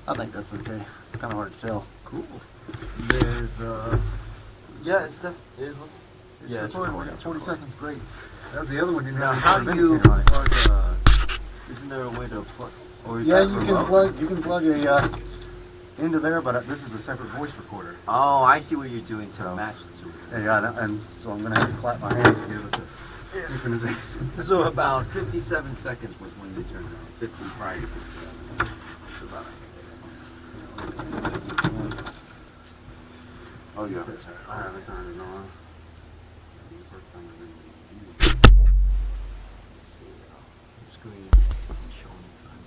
I think that's okay. It's kind of hard to tell. Cool. There's yeah, it looks. Yeah, it's recording. 40 seconds, great. That was the other one. Didn't Now, have how any do sort of you anything on it. plug? Isn't there a way to plug? Or is Yeah, that you remote? can plug a into there, but this is a separate voice recorder. Oh, I see what you're doing to match the two. Yeah, and so I'm gonna have to clap my hands together to synchronization. So about 57 seconds was when you turned it on. 50 prior to 57. About Oh yeah. I haven't turned it on. Let's see. The screen isn't showing the time.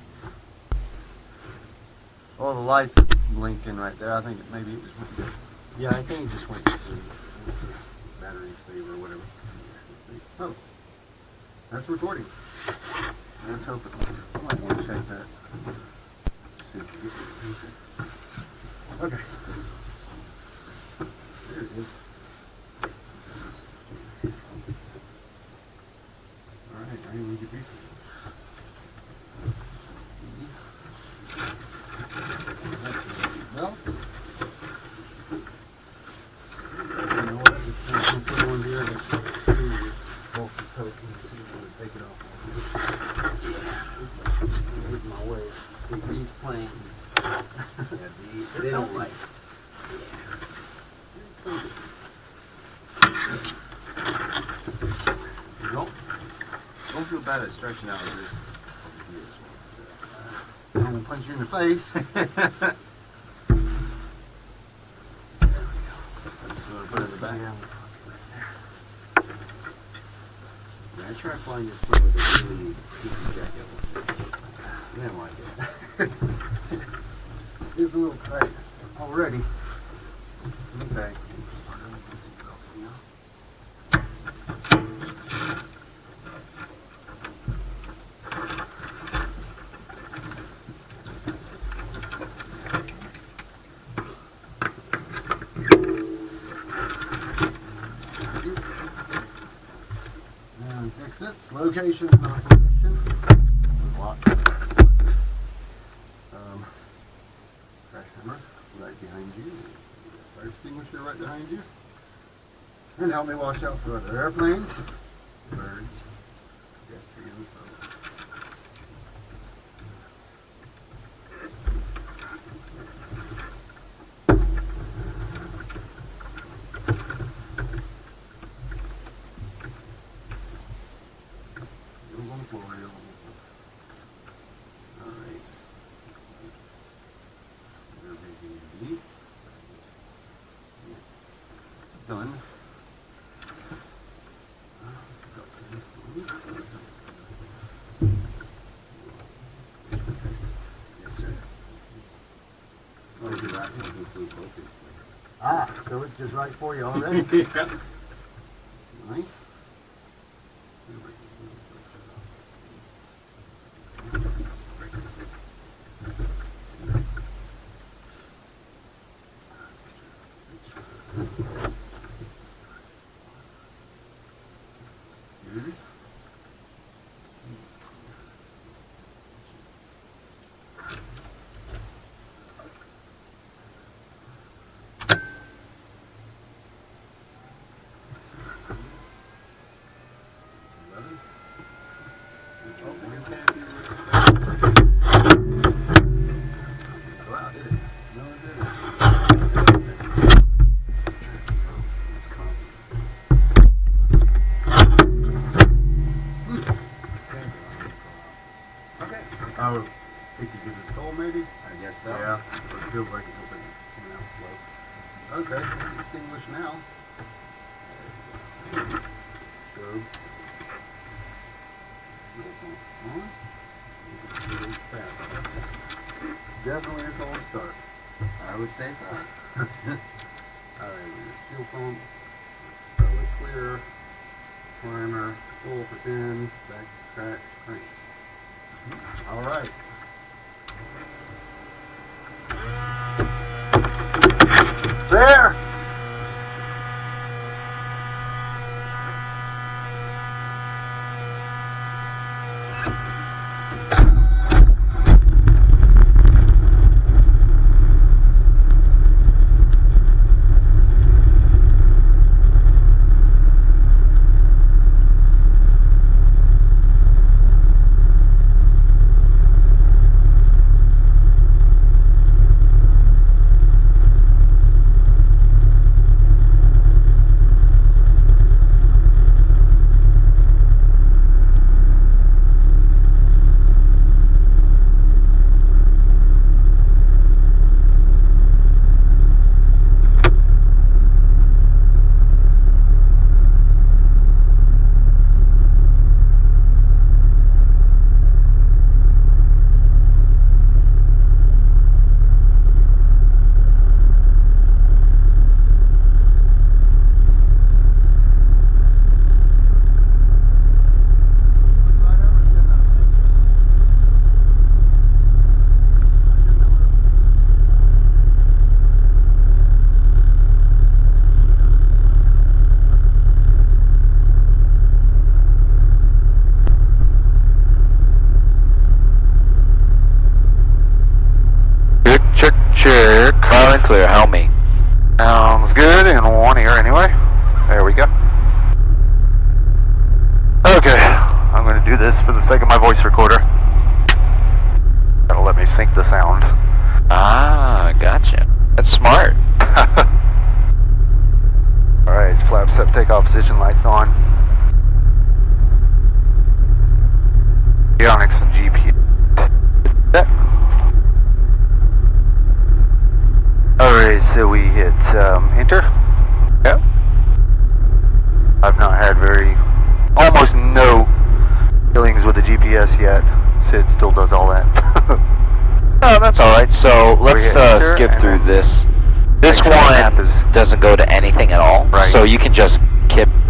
Oh, the lights are blinking right there. I think maybe it was with the Yeah, I think it just went to sleep. battery saver or whatever. Let's see. Oh, that's recording. Let's hope it. I might want to check that. See if we get it. Okay. There it is. All right, I need to be. Well, you know what? It's going to put on here that's both the coat and take it off. It's getting my way. See, these planes, yeah, they don't like. Don't feel bad at stretching out this. I'm going to punch you in the face. So put it in the back. Yeah, I tried flying this plane with a really goofy jacket. I didn't like it. It's a little tight already. Okay. And fix its location and operation. Lock. Crash hammer right behind you. Fire extinguisher right behind you. And help me watch out for other airplanes, birds, pedestrians, boats. Wheels on the floor, wheels on the floor. All right. We're making a beat. Done. Yes, sir. Oh, your last one include focus. Ah, so it's just right for you already? Yeah. Nice. Oh, think because it's cold maybe? I guess so. Yeah, it feels like it's coming out slow. Okay, it's extinguished now. Strobe. Definitely a cold start. I would say so. Alright, fuel pump, probably clear, primer, full for 10, back track, crank. Alright. There! clear. Help me. Sounds good in one ear anyway. There we go. Okay, I'm going to do this for the sake of my voice recorder. That'll let me sync the sound. Ah, gotcha. That's smart. Alright, flaps up, takeoff position, lights on. Avionics and GPS. Alright, so we hit enter. Yep. I've not had almost no dealings with the GPS yet. Sid still does all that. Oh, that's alright. So let's skip through this. This one doesn't go to anything at all. Right. So you can just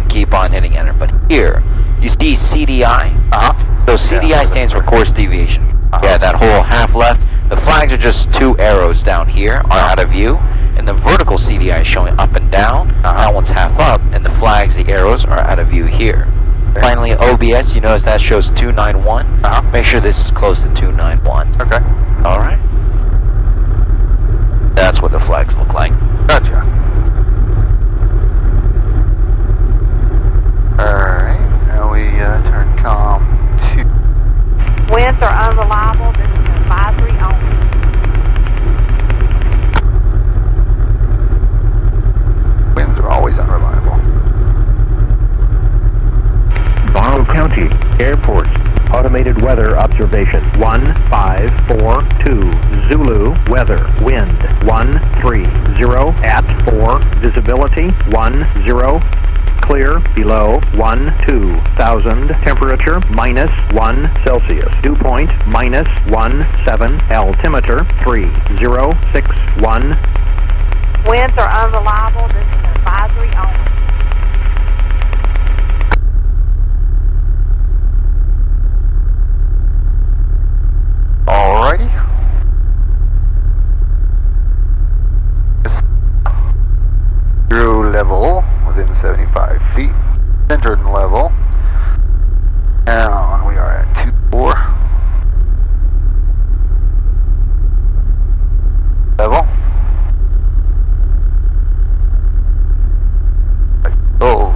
keep on hitting enter. But here, you see CDI? So CDI stands for course deviation. Yeah, that whole half left. The flags are just 2 arrows down here are out of view. And the vertical CDI is showing up and down. That one's half up. And the flags, the arrows, are out of view here. Okay. Finally, OBS, you notice that shows 291. Make sure this is close to 291. Okay. Alright. That's what the flags look like. Gotcha. Alright, now we turn comm to... Winds are unreliable. This is an advisory only. Winds are always unreliable. Barrow County Airport automated weather observation 1542 Zulu weather wind 130 at 4 visibility 10 clear below 12,000 temperature -1 Celsius dew point -17 altimeter 3061. Winds are unreliable. This is an advisory only. Alrighty. Zero level within 75 feet. Centered level. And we are at 24. Level. Oh.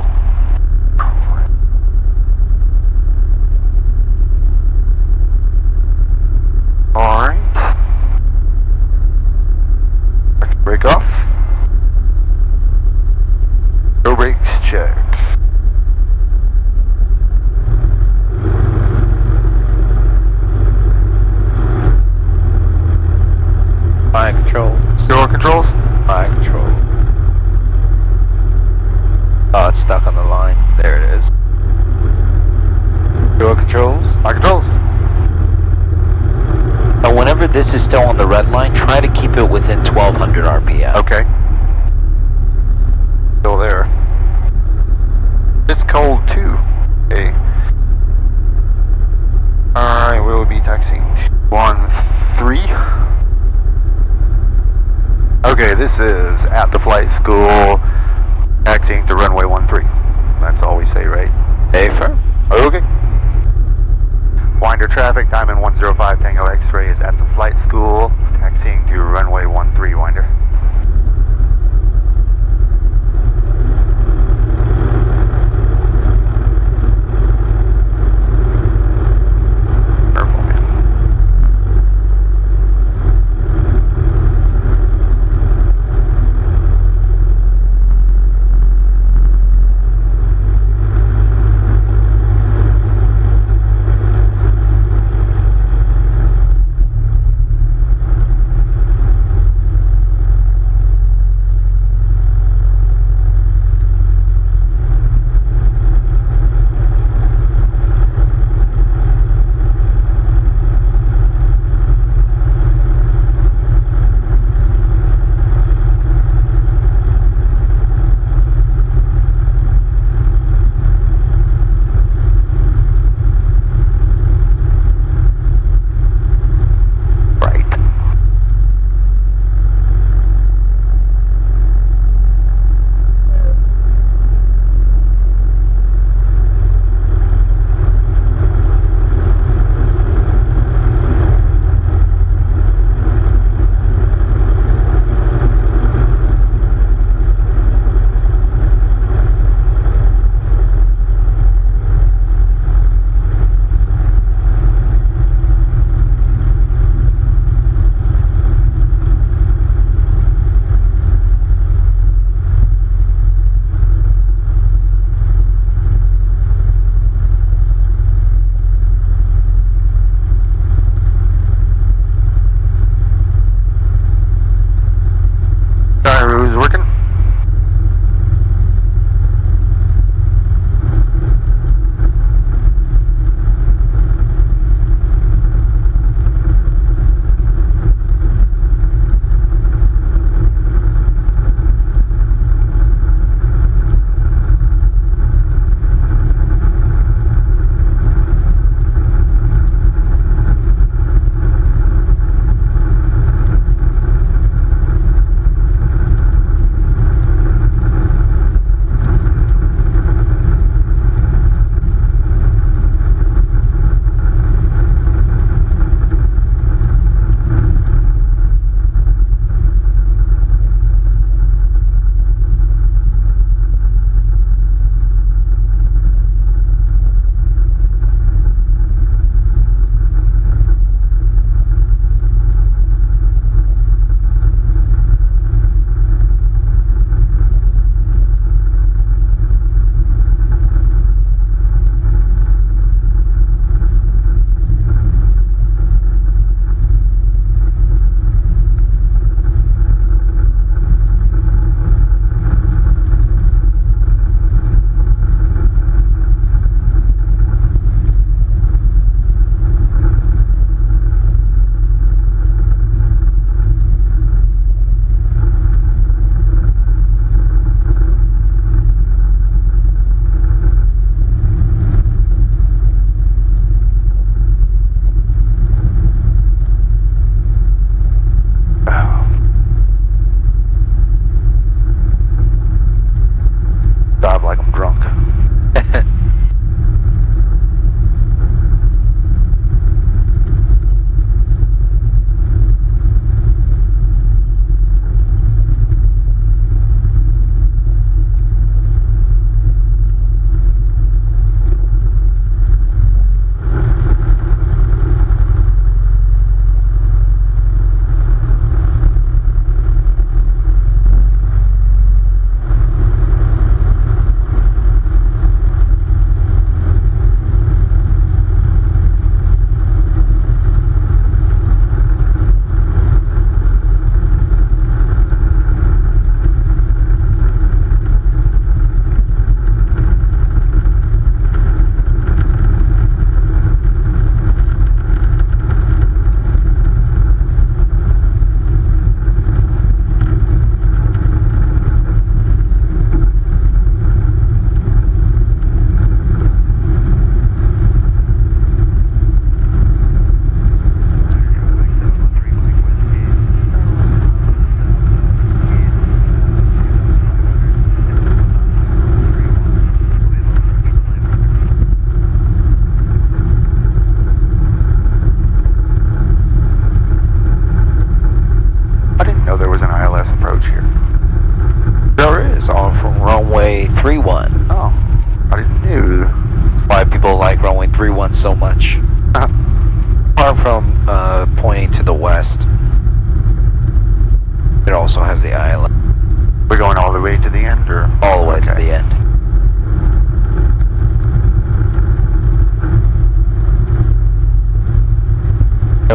Alright. Break off. No brakes check. Fire controls. Door controls. Fire control. Oh, it's stuck on the line. There it is. Door controls. Fire controls. Now, whenever this is still on the red line, try to keep it within 1200 RPM. Okay. Still there. It's cold too. Okay. Alright, we will be taxiing to 13. Okay, this is at the flight school, taxiing to runway 13. That's all we say, right? Safer. Okay. Winder traffic, Diamond 105 Tango X-ray is at the flight school, taxiing to runway 13, Winder. Careful, man.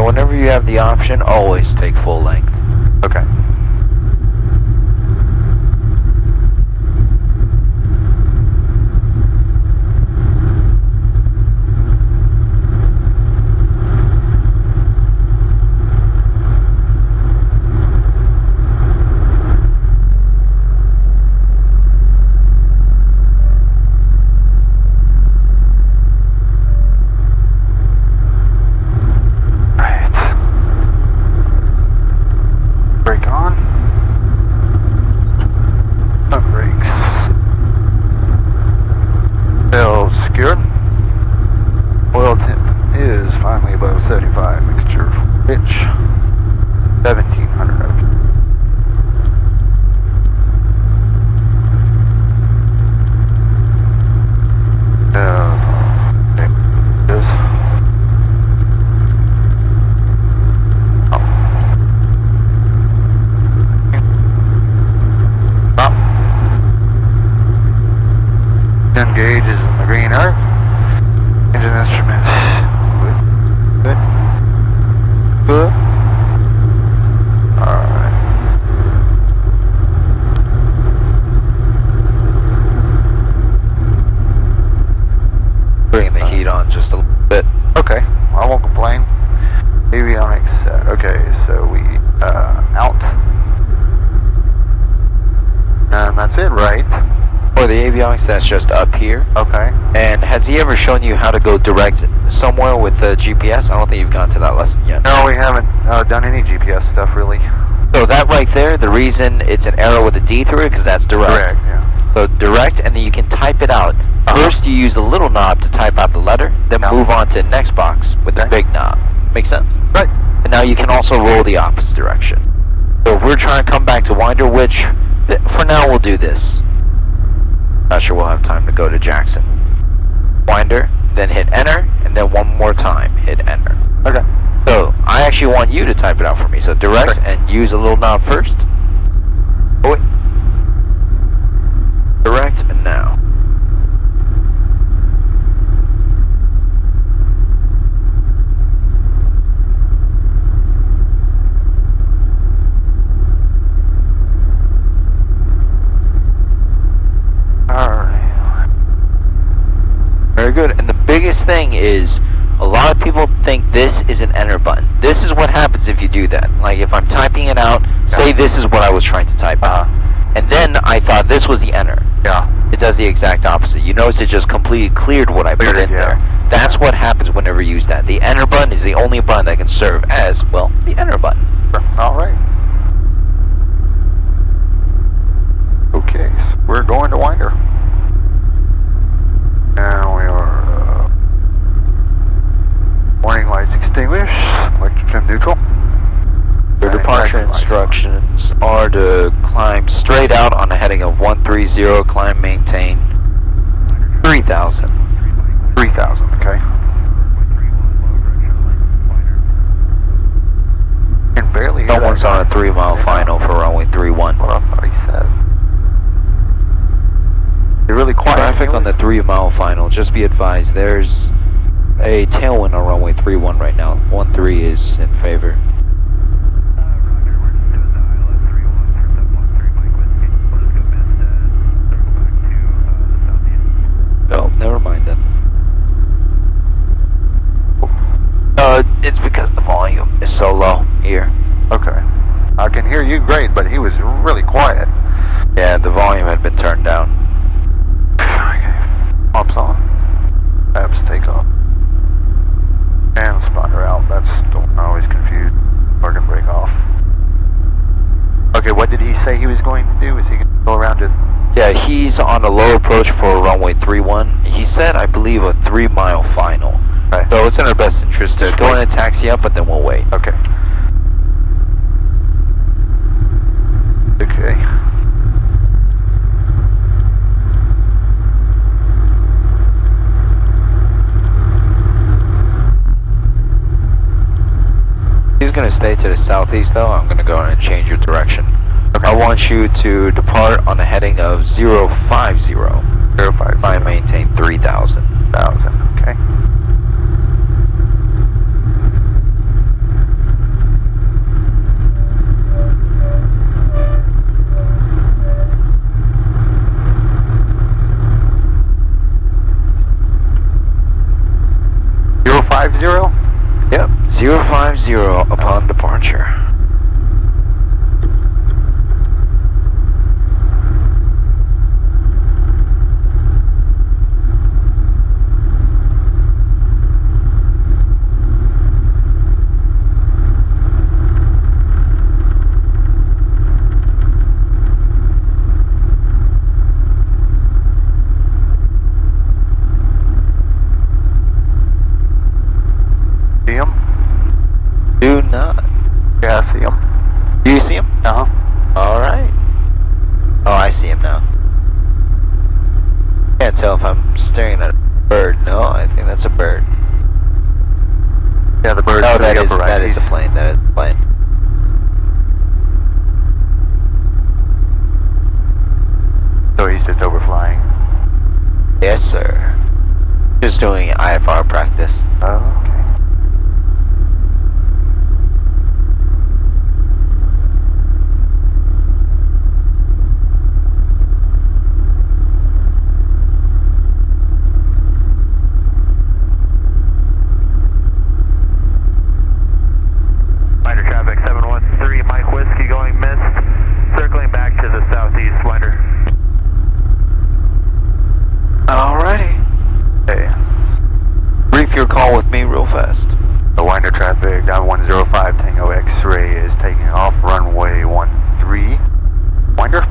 So whenever you have the option, always take full length. Okay. That's just up here. Okay. And has he ever shown you how to go direct somewhere with the GPS? I don't think you've gone to that lesson yet. No, we haven't done any GPS stuff really. So that right there, the reason it's an arrow with a D through it, because that's direct. Direct, yeah. So direct, and then you can type it out. First you use the little knob to type out the letter, then move on to the next box with the big knob. Make sense? Right. And now you can also roll the opposite direction. So if we're trying to come back to Winder, which, for now we'll do this. Not sure we'll have time to go to Jackson. Winder, then hit enter, and then one more time, hit enter. Okay. So, I actually want you to type it out for me. So direct, and use a little knob first. Oh wait. Direct, and now. Very good. And the biggest thing is, a lot of people think this is an enter button. This is what happens if you do that. Like if I'm typing it out, say this is what I was trying to type out. And then I thought this was the enter. Yeah. It does the exact opposite. You notice it just completely cleared what I put in there. That's what happens whenever you use that. The enter button is the only button that can serve as, well, the enter button. All right. Okay, so we're going to Winder. Now we are warning lights extinguished, electric trim neutral. Your departure instructions are to climb straight out on a heading of 130, climb, maintain 3,000. 3,000, okay. Can barely hear Someone's on a 3-mile final for runway 31. What I thought he said. They're really quiet. Traffic on the 3-mile final, just be advised, there's a tailwind on runway 31 right now. 13 is in favor. Oh, never mind then. It's because the volume is so low here. Okay. I can hear you great, but he was really quiet. Yeah, the volume had been turned down. Okay. Pumps on. Flaps take off. And spotter out. That's the one I always confused. Park and brake off. Okay, what did he say he was going to do? Was he going to go around to... Yeah, he's on a low approach for runway 31. He said, I believe, a 3-mile final. Right. So it's in our best interest to go in and taxi up, but then we'll wait. Okay. Okay. He's going to stay to the southeast, though. I'm going to go in and change your direction. Okay. I want you to depart on a heading of 050. 050. I maintain 3,000. Okay. 050 upon departure. See him? Do not. Yeah, I see him. Do you see him? Uh-huh. Alright. Oh, I see him now. Can't tell if I'm staring at a bird. No, I think that's a bird. Yeah, the bird's Oh, to the that is upper right. that is a plane. That is a plane. So he's just overflying. Yes, sir. Just doing IFR practice. Oh, okay. Winder traffic 713, Mike Whiskey going missed, circling back to the southeast, Winder. Alrighty. Hey, Brief your call with me real fast. the Winder traffic, Diamond 105 Tango X-ray is taking off runway 13. Winder?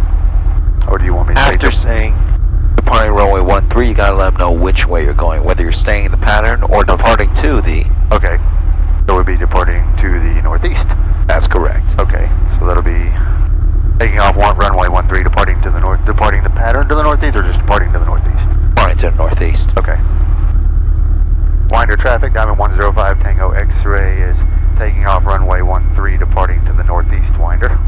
Or do you want me to After take saying departing runway 13, you gotta let them know which way you're going, whether you're staying in the pattern or departing to the... Okay. So we'll be departing to the northeast. That's correct. Okay, so that'll be taking off runway 13, departing to the north, departing the pattern to the northeast, or just departing to the northeast? Departing to the northeast. Okay. Winder traffic, Diamond 105 Tango X-ray is taking off runway 13, departing to the northeast, Winder.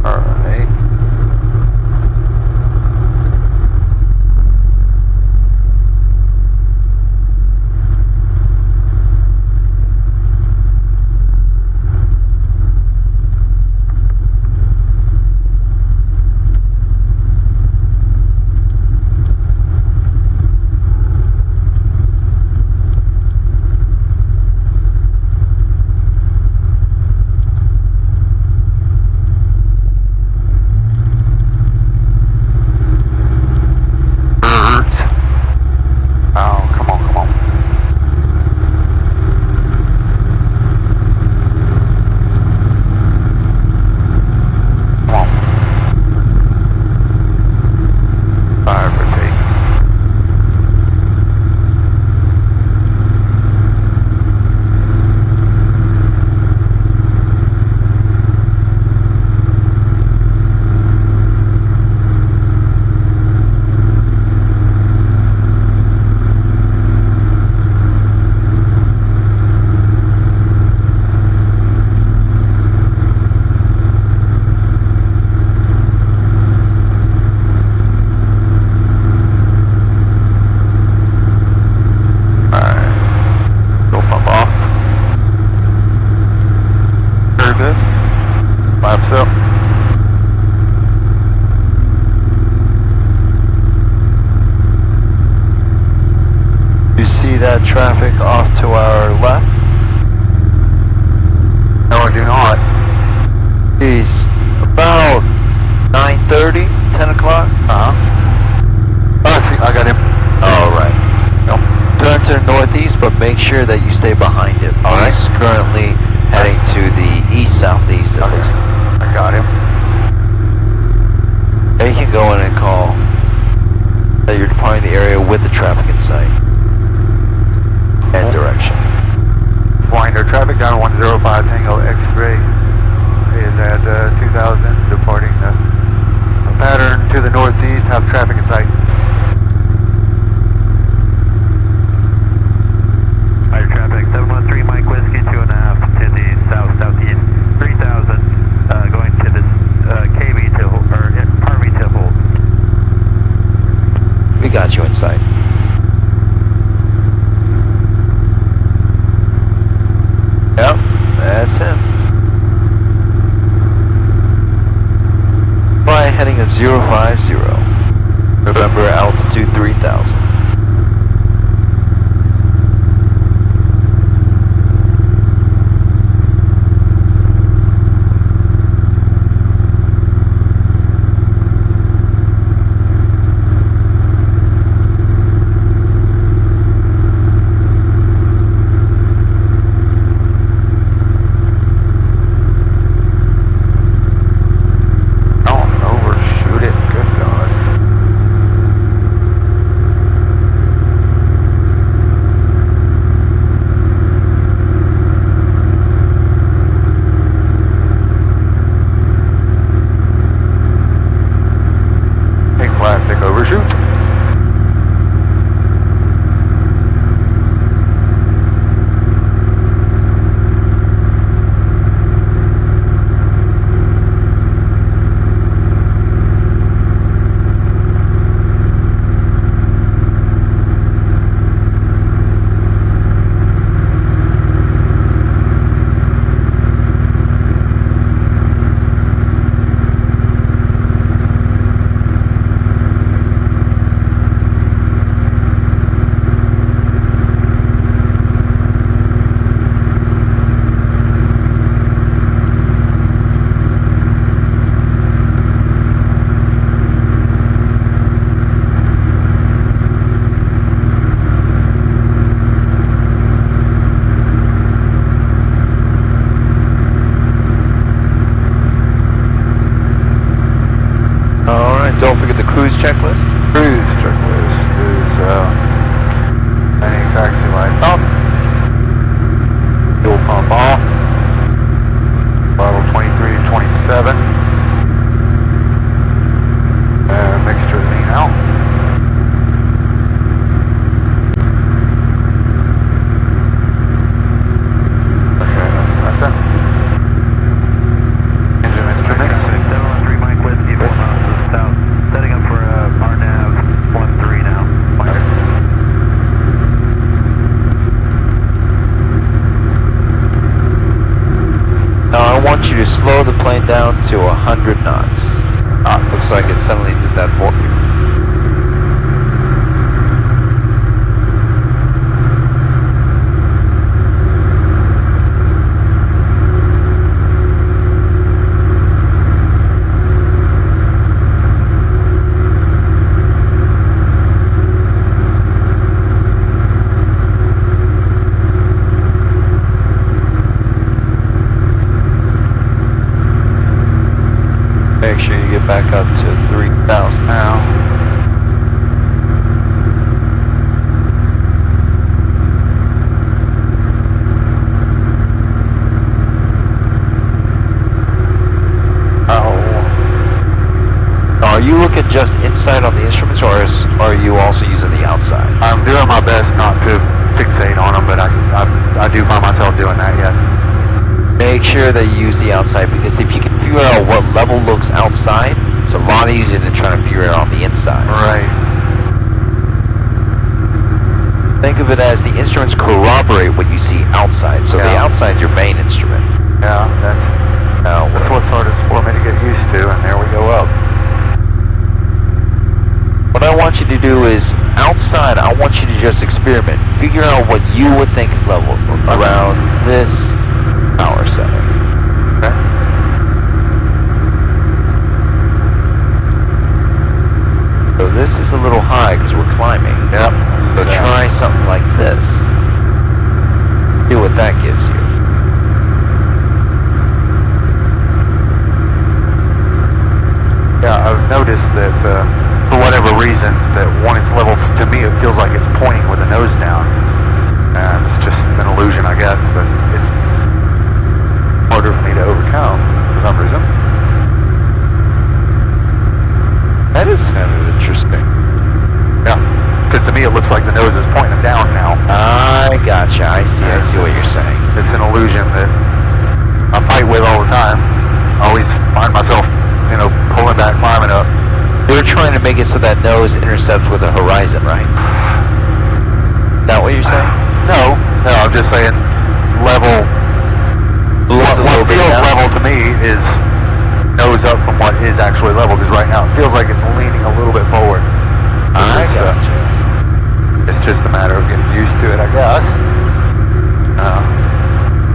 Alright. Oh, come on, come on. Come on. Fire for take. Alright. Go pump off. Very good. Flaps up. You see that traffic off to our left? No, I do not. He's about 9:30, 10 o'clock. Uh-huh. Oh, I see, I got him. Alright. Yep. Turn to the northeast, but make sure that you stay behind him. Alright. He's currently heading to the east-southeast, it Okay. looks like. I got him. Now you can go in and call that you're departing the area with the traffic in sight and direction. Winder traffic, down 105 Tango X-ray is at 2000, departing the pattern to the northeast, have traffic in sight. Winder traffic 713, Mike Whiskey 2.5 to the southeast, 3000, going to this KB to hold, or RV to hold. We got you in sight. Yep, that's him. Fly heading of 050. November altitude 3000. slow the plane down to 100 knots. Looks like it suddenly did that for you. Make sure you get back up to 3,000 now. Are you looking just inside on the instruments, or are you also using the outside? I'm doing my best not to fixate on them, but I do find myself doing that, yes. Make sure that you use the outside, because if you can figure out what level looks outside, it's a lot easier than trying to figure it out on the inside. Right. Think of it as the instruments corroborate what you see outside, so the Yeah. outside's your main instrument. Yeah, that's what's hardest for me to get used to, and there we go up. What I want you to do is, outside, I want you to just experiment. Figure out what you would think is level around this power setting. Okay. So this is a little high because we're climbing. Yep. So try something like this. See what that gives you. Yeah, I've noticed that for whatever reason, that when it's level, to me it feels like it's pointing with the nose down. And it's just an illusion, I guess, but it's harder for me to overcome for some reason. That is kind of interesting. Yeah, because to me it looks like the nose is pointing down now. I gotcha. I see what you're saying. It's an illusion that I fight with all the time. I always find myself, pulling back, climbing up. You're trying to make it so that nose intercepts with the horizon, right? Is that what you're saying? No, I'm just saying level. What feels level to me is nose up from what is actually level, because right now it feels like it's leaning a little bit forward. I gotcha. It's just a matter of getting used to it, I guess.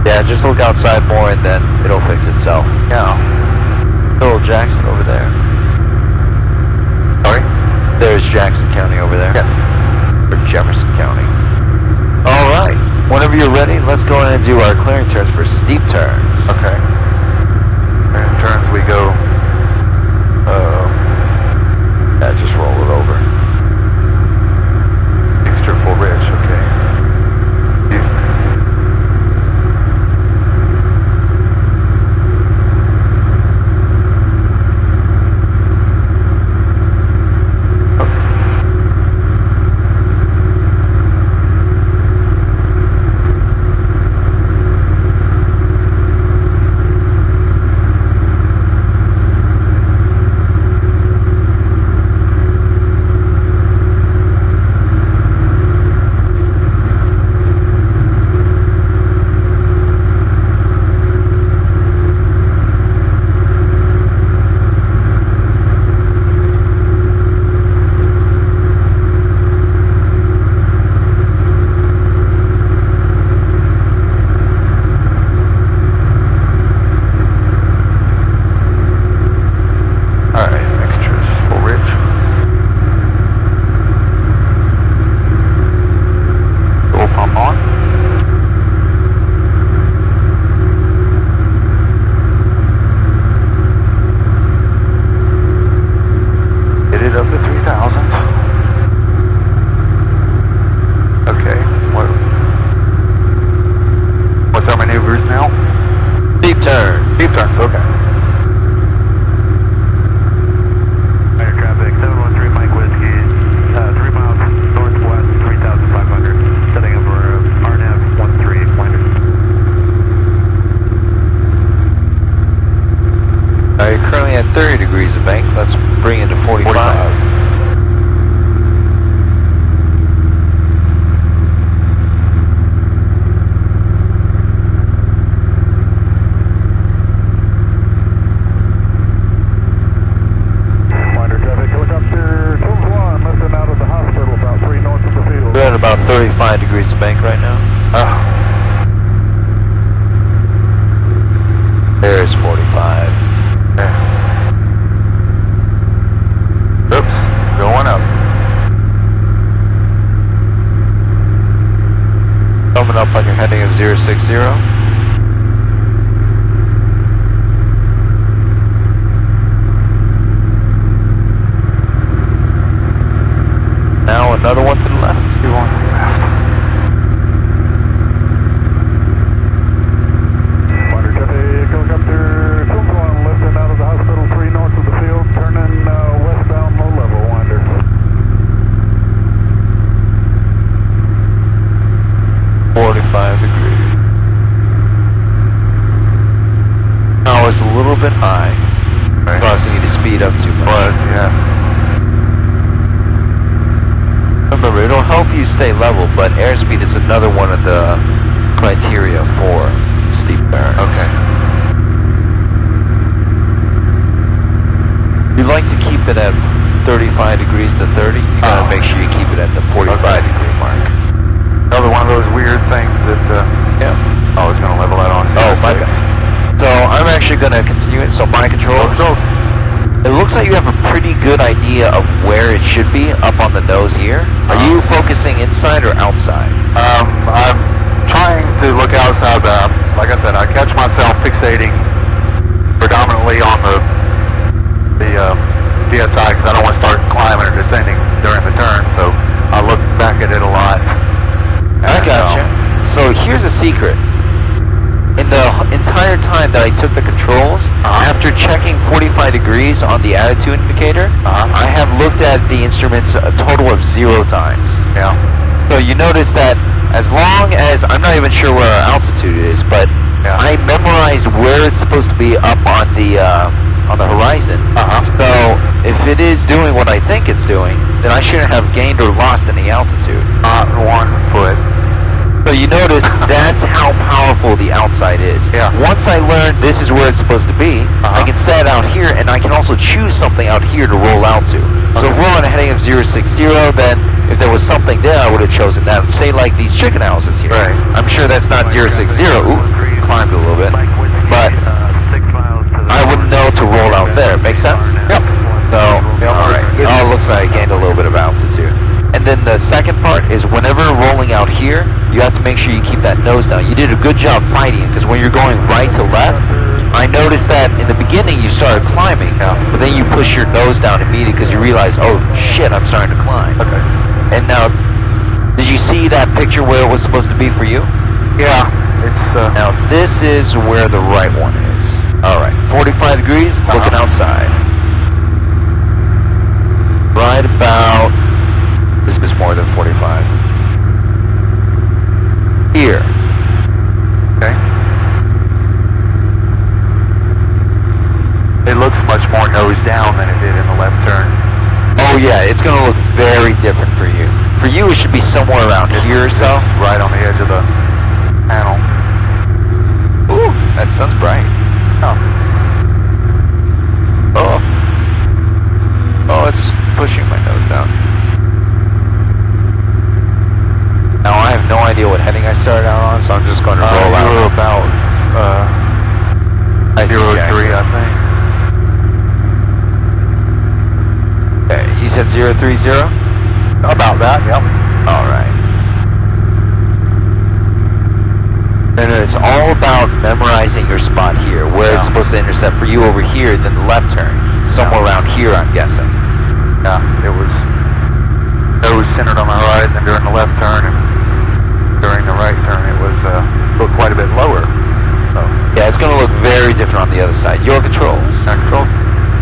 Yeah, just look outside more and then it'll fix itself. Yeah. Little Jackson over there. Sorry? There's Jackson County over there. Yes. Or Jefferson County. Alright, whenever you're ready, let's go ahead and do our clearing turns for steep turns. Okay. And in turns we go, Yeah, just roll it over. extra full ridge, okay. bank right now. Oh. There's 45. Yeah. Oops, going up. Coming up on your heading of 060. Now another one to the left. You want to the left. Water Jetty, helicopter, Silverone, lifting out of the hospital 3 north of the field, turning westbound low level, winder. Degrees. Now it's a little bit high, Right. causing you to speed up too much. Was, yeah. Remember, it'll help you stay level, but airspeed is another one of the criteria for steep turns. Okay. You like to keep it at 35 degrees to 30. You gotta make sure you keep it at the 45 degree mark. Another one of those weird things that, Yeah. oh, it's going to level that on. Oh, my bad. So I'm actually gonna continue it. So my controls. It looks like you have a pretty good idea of where it should be up on the nose here. Are you focusing inside or outside? I'm trying to look outside, but like I said, I catch myself fixating predominantly on the PSI because I don't want to start climbing or descending during the turn, so I look back at it a lot. I gotcha. So here's a secret. In the entire time that I took the controls, after checking 45 degrees on the attitude indicator, I have looked at the instruments a total of 0 times. Yeah. So you notice that as long as, I'm not even sure where our altitude is, but I memorized where it's supposed to be up on the horizon. So if it is doing what I think it's doing, then I shouldn't have gained or lost any altitude. Not 1 foot. So you notice that's how powerful the outside is. Yeah. Once I learned this is where it's supposed to be, I can set it out here, and I can also choose something out here to roll out to. So if we're on a heading of 060, then if there was something there, I would have chosen that. Say like these chicken houses here. Right. I'm sure that's not 060. Ooh, climbed a little bit. But I wouldn't know to roll out there. Make sense? Yep. So, alright. Oh, it looks like I gained a little bit of altitude. And then the second part is whenever rolling out here, you have to make sure you keep that nose down. You did a good job fighting it, because when you're going right to left, I noticed that in the beginning you started climbing, but then you push your nose down immediately because you realize, oh shit, I'm starting to climb. Okay. And now, did you see that picture where it was supposed to be for you? Yeah. It's, Now this is where the right one is. Alright, 45 degrees, looking outside. Right about... This is more than 45. Here. okay. It looks much more nose down than it did in the left turn. Oh yeah, it's going to look very different for you. For you, it should be somewhere around here or so. It's right on the edge of the panel. Ooh, that sun's bright. Oh. Oh, it's pushing my nose down. Now I have no idea what heading I started out on, so I'm just going to roll out. You were about 03, I think. Okay, you said 030? About that, yep. Alright. And it's all about memorizing your spot here, where it's supposed to intercept for you over here, then the left turn. Somewhere around here, I'm guessing. Yeah, it was centered on the horizon during the left turn, and during the right turn it was looked quite a bit lower. So yeah, it's going to look very different on the other side. Your controls. controls.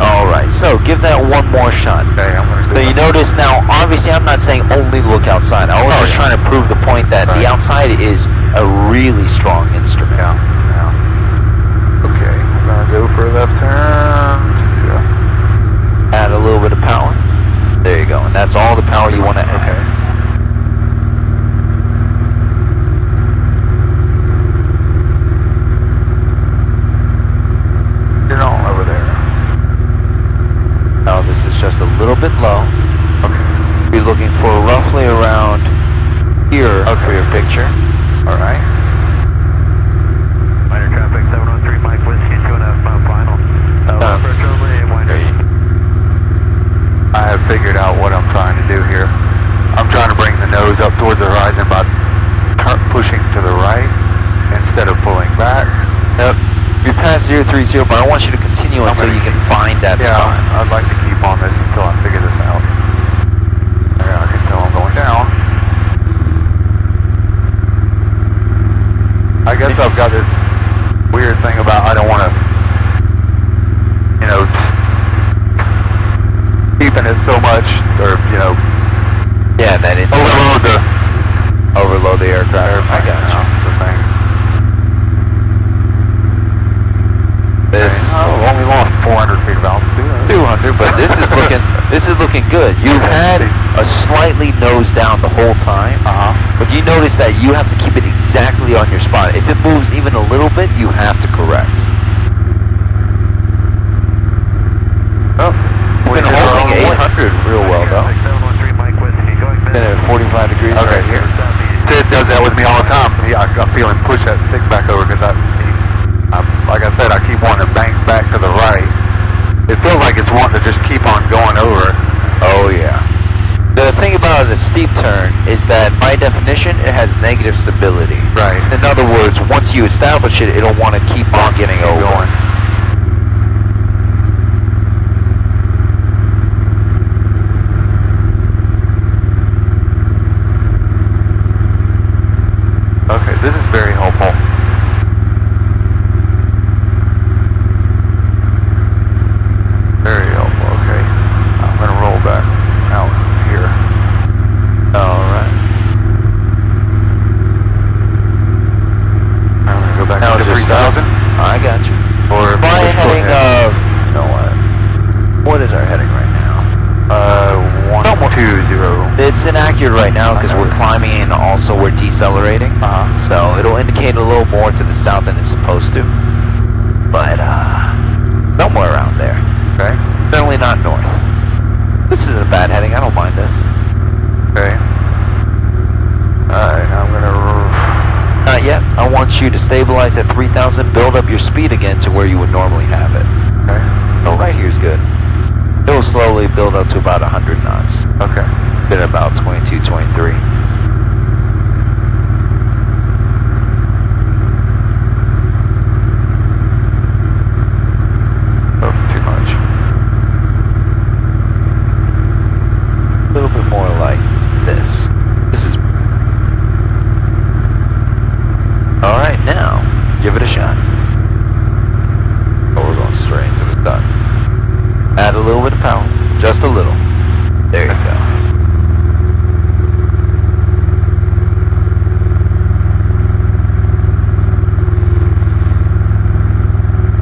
Alright, so give that one more shot. Okay, I'm going to do So you notice now, obviously I'm not saying only look outside. I was just trying to prove the point that the outside is a really strong instrument. Yeah. Okay, I'm going to go for a left turn. Add a little bit of power. There you go, and that's all the power you want to add. Okay. Get on over there. Now this is just a little bit low. Okay. You're looking for roughly around here for your picture. pushing to the right instead of pulling back. Nope. You're past 030, but I want you to continue until you can find that Yeah, spot. I'd like to keep on this until I figure this out. Yeah, I can tell I'm going down. I guess I've got this weird thing about I don't want to, you know, keeping it so much, or, you know, Yeah, that it's overload the aircraft. I got you. The thing. This I've only lost 400 feet of altitude. 200, but this is looking good. You've had a slightly nose down the whole time, but you notice that you have to keep it exactly on your spot. If it moves even a little bit, you have to correct. Oh, You've been holding 800 real well, though. 713 Mike Whiskey, going Been at 45 degrees Okay, right here. Sid does that with me all the time. I feel him push that stick back over because like I said, I keep wanting to bank back to the right. It feels like it's wanting to just keep on going over. Oh, yeah. The thing about a steep turn is that, by definition, it has negative stability. Right. In other words, once you establish it, it'll want to keep on getting over. Going. Okay, this is very helpful. Very helpful, okay. I'm going to roll back out here. Alright. I'm going to go back Now to just 3,000. I got you. Or My which heading one? of... You know what is our heading right now? 120. It's inaccurate right now because we're climbing and also we're decelerating. So it'll indicate a little more to the south than it's supposed to. But, somewhere around there. Okay. Certainly not north. This isn't a bad heading, I don't mind this. Okay. Alright, I'm going to... Not yet. I want you to stabilize at 3,000, build up your speed again to where you would normally have it. Okay. So right here's good. It'll slowly build up to about 100 knots. Okay. Been about 22, 23. Oh, too much. A little bit more like this. This is... Alright, now, give it a shot. Oh, we're going straight into the sun. Add a little bit of power. Just a little. There you go.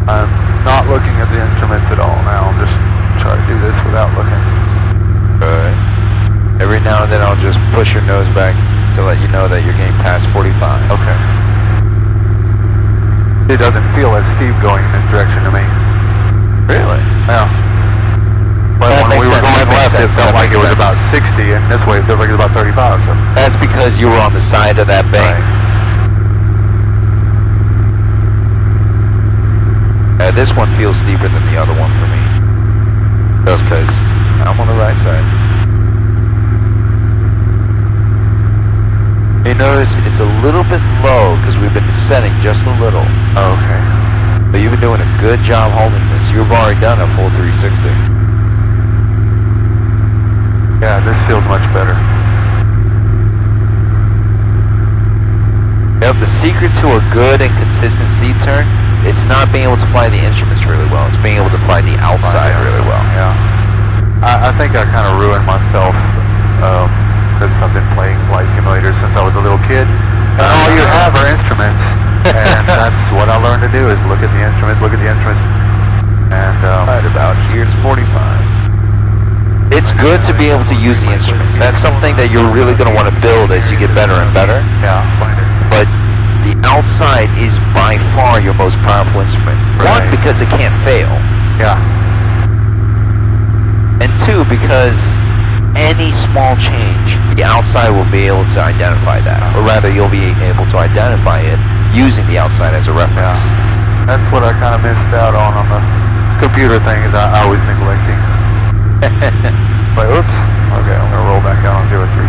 I'm not looking at the instruments at all now. I'm just trying to do this without looking. Alright. Every now and then I'll just push your nose back to let you know that you're getting past 45. Okay. It doesn't feel as steep going in this direction to me. Really? Yeah. But That when we makes were sense. going That left, makes it sense. felt That like it makes was sense. about 60, and this way it feels like it's about 35. So. That's because you were on the side of that bank. This one feels steeper than the other one for me. Just because I'm on the right side. You notice it's a little bit low because we've been descending just a little. Okay. But you've been doing a good job holding this. You've already done a full 360. Yeah, this feels much better. Yep, the secret to a good and consistent steep turn, it's not being able to fly the instruments really well. It's being able to fly the outside really well. Yeah. I think I kind of ruined myself because I've been playing flight simulators since I was a little kid. And all you have are instruments. And that's what I learned to do is look at the instruments, And Right about here's 45. It's good to be able to use the instruments. That's something that you're really going to want to build as you get better and better. yeah, But the outside is by far your most powerful instrument. One, Right. because it can't fail. yeah, And two, because any small change, the outside will be able to identify that. Or rather, you'll be able to identify it using the outside as a reference. That's what I kind of missed out on the computer thing. Is I was neglecting. But oops. Okay, I'm gonna roll back out on 03.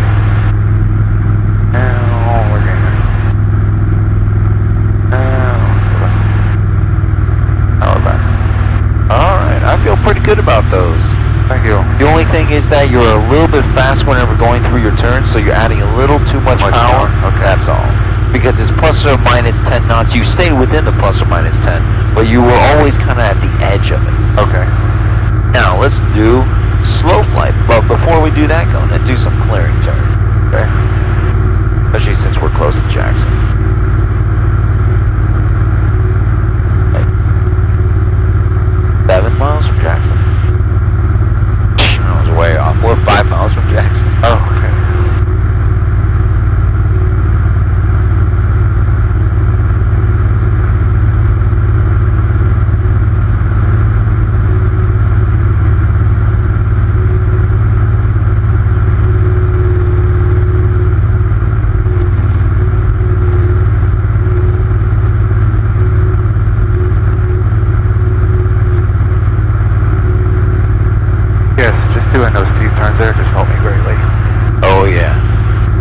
And we're gaining. thing is that you're a little bit fast whenever going through your turn, so you're adding a little too much power. Okay. That's all. Because it's plus or minus 10 knots. You stay within the plus or minus 10, but you were always kind of at the edge of it. Okay. Now, let's do slow flight. But before we do that, go ahead and do some clearing turn. Okay. Especially since we're close to Jackson. 7 miles from Jackson. I was way off. We're 5 miles from Jackson. Oh, okay. Doing those steep turns there just helped me greatly. Oh yeah.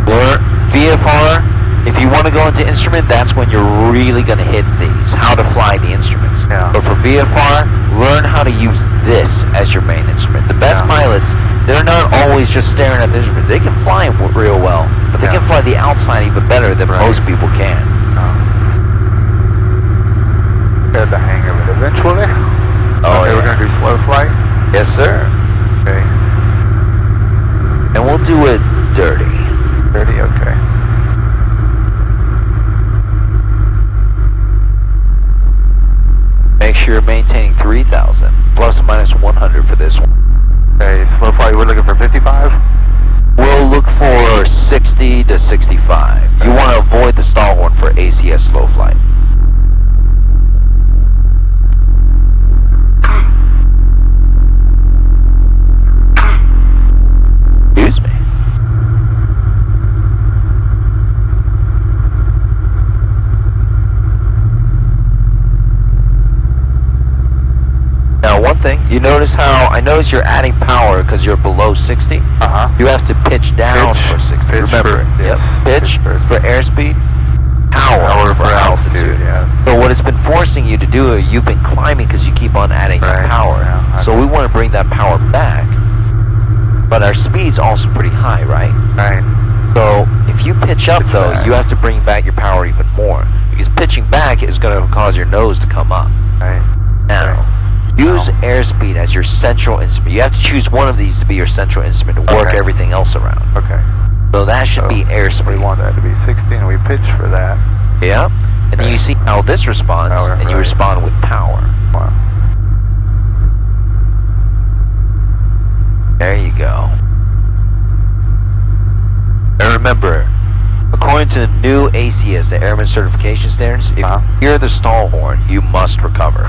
Or VFR, if you want to go into instrument, that's when you're really going to hit these, how to fly the instruments. Yeah. But for VFR, learn how to use this as your main instrument. The best pilots, they're not always just staring at the instrument. They can fly them real well, but they can fly the outside even better than most people can. Get the hang of it eventually. Oh, okay, we're going to do slow flight? Yes, sir. Okay. And we'll do it dirty. Dirty, okay. Make sure you're maintaining 3,000, plus or minus 100 for this one. Okay, slow flight, we're looking for 55? We'll look for 60 to 65. You want to avoid the stall horn for ACS slow flight. Excuse me. Now, one thing, you notice how, I notice you're adding power because you're below 60. Uh-huh. You have to pitch down for 60. Pitch Remember, for, yes. pitch for airspeed, power for altitude. Yeah. So what it's been forcing you to do, you've been climbing because you keep on adding power. Yeah, so we want to bring that power back. But our speed's also pretty high, right? Right. So if you pitch up, though, you have to bring back your power even more. Because pitching back is going to cause your nose to come up. Right. Now, use airspeed as your central instrument. You have to choose one of these to be your central instrument to work everything else around. Okay. So that should be airspeed. We want that to be 60, and we pitch for that. Yeah. And then you see how this responds, and you respond with power. Wow. There you go. And remember, according to the new ACS, the Airman Certification Standards, if you hear the stall horn, you must recover.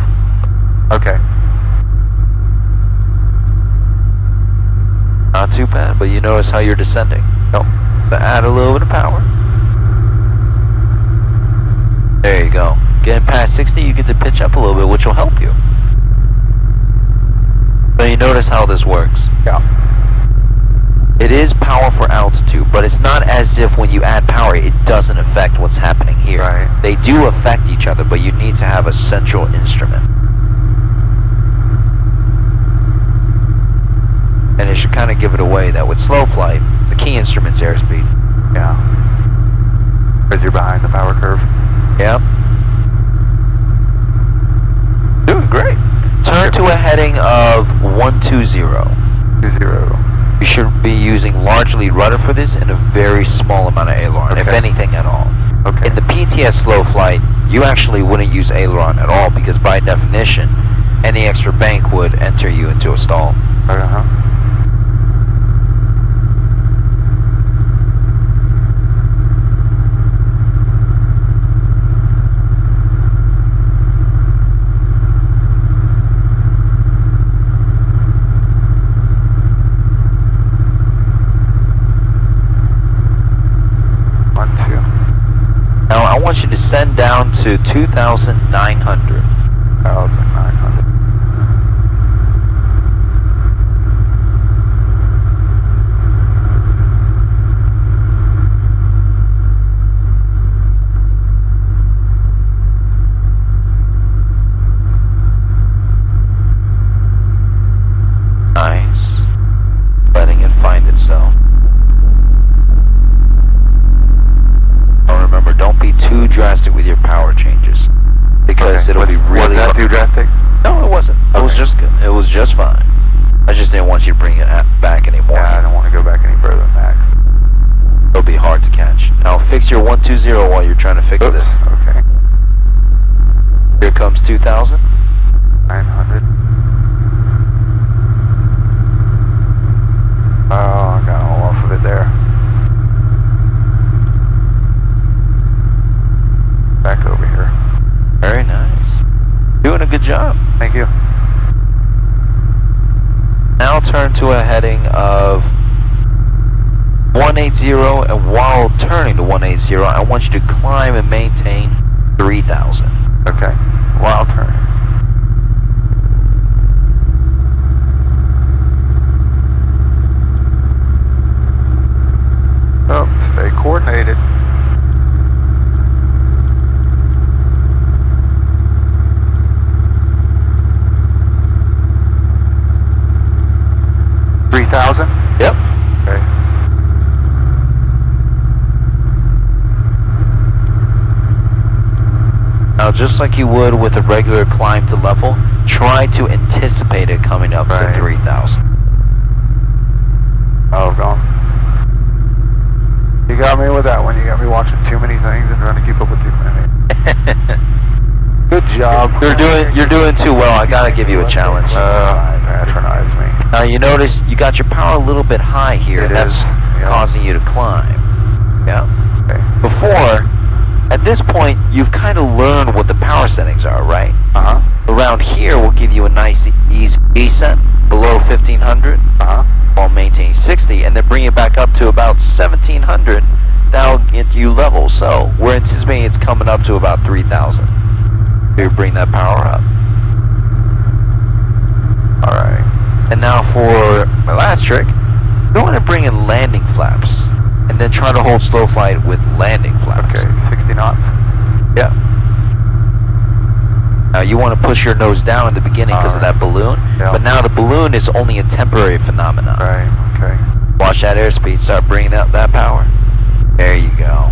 Okay. Not too bad, but you notice how you're descending. Nope. So add a little bit of power. There you go. Getting past 60, you get to pitch up a little bit, which will help you. So you notice how this works. Yeah. It is power for altitude, but it's not as if when you add power, it doesn't affect what's happening here. Right. They do affect each other, but you need to have a central instrument. And it should kind of give it away that with slow flight, the key instrument's airspeed. Yeah. Because you're behind the power curve. Yep. Doing great. Turn to a heading of 120. 20. You should be using large lead rudder for this and a very small amount of aileron, if anything at all. Okay. In the PTS slow flight, you actually wouldn't use aileron at all because by definition, any extra bank would enter you into a stall. Uh-huh. Now I want you to send down to 2,900. 2,900. Nice. too drastic with your power changes. Because Okay. it'll be really... Was that too drastic? No, it wasn't. It was Okay. just good. It was just fine. I just didn't want you to bring it back anymore. Yeah, I don't want to go back any further than that. It'll be hard to catch. Now fix your 120 while you're trying to fix Oops. this. Okay. Here comes 2,000. 900. Oh, I got all off of it there. Back over here. Very nice. Doing a good job. Thank you. Now turn to a heading of 180, and while turning to 180, I want you to climb and maintain 3,000. Okay. While turning. Oh, stay coordinated. Yep. Okay. Now, just like you would with a regular climb to level, try to anticipate it coming up Right. to 3,000. Oh, gone. You got me with that one. You got me watching too many things and trying to keep up with too many. Good job. You're doing too well. I gotta give you a challenge. Patronize me. Now you notice you got your power a little bit high here. It That's is, yeah. causing you to climb. Yeah. Okay. Before, at this point, you've kind of learned what the power settings are, right? Uh-huh. Around here will give you a nice easy descent below 1,500 Uh-huh. while maintaining 60, and then bring it back up to about 1,700. That'll get you level. So we're anticipating it's coming up to about 3,000. You bring that power up. All right. And now for my last trick, go in and bring in landing flaps, and then try to hold slow flight with landing flaps. Okay, 60 knots. Yeah. Now you want to push your nose down in the beginning because of that balloon, Yeah. but now the balloon is only a temporary phenomenon. Right, okay. Watch that airspeed, start bringing out that power. There you go.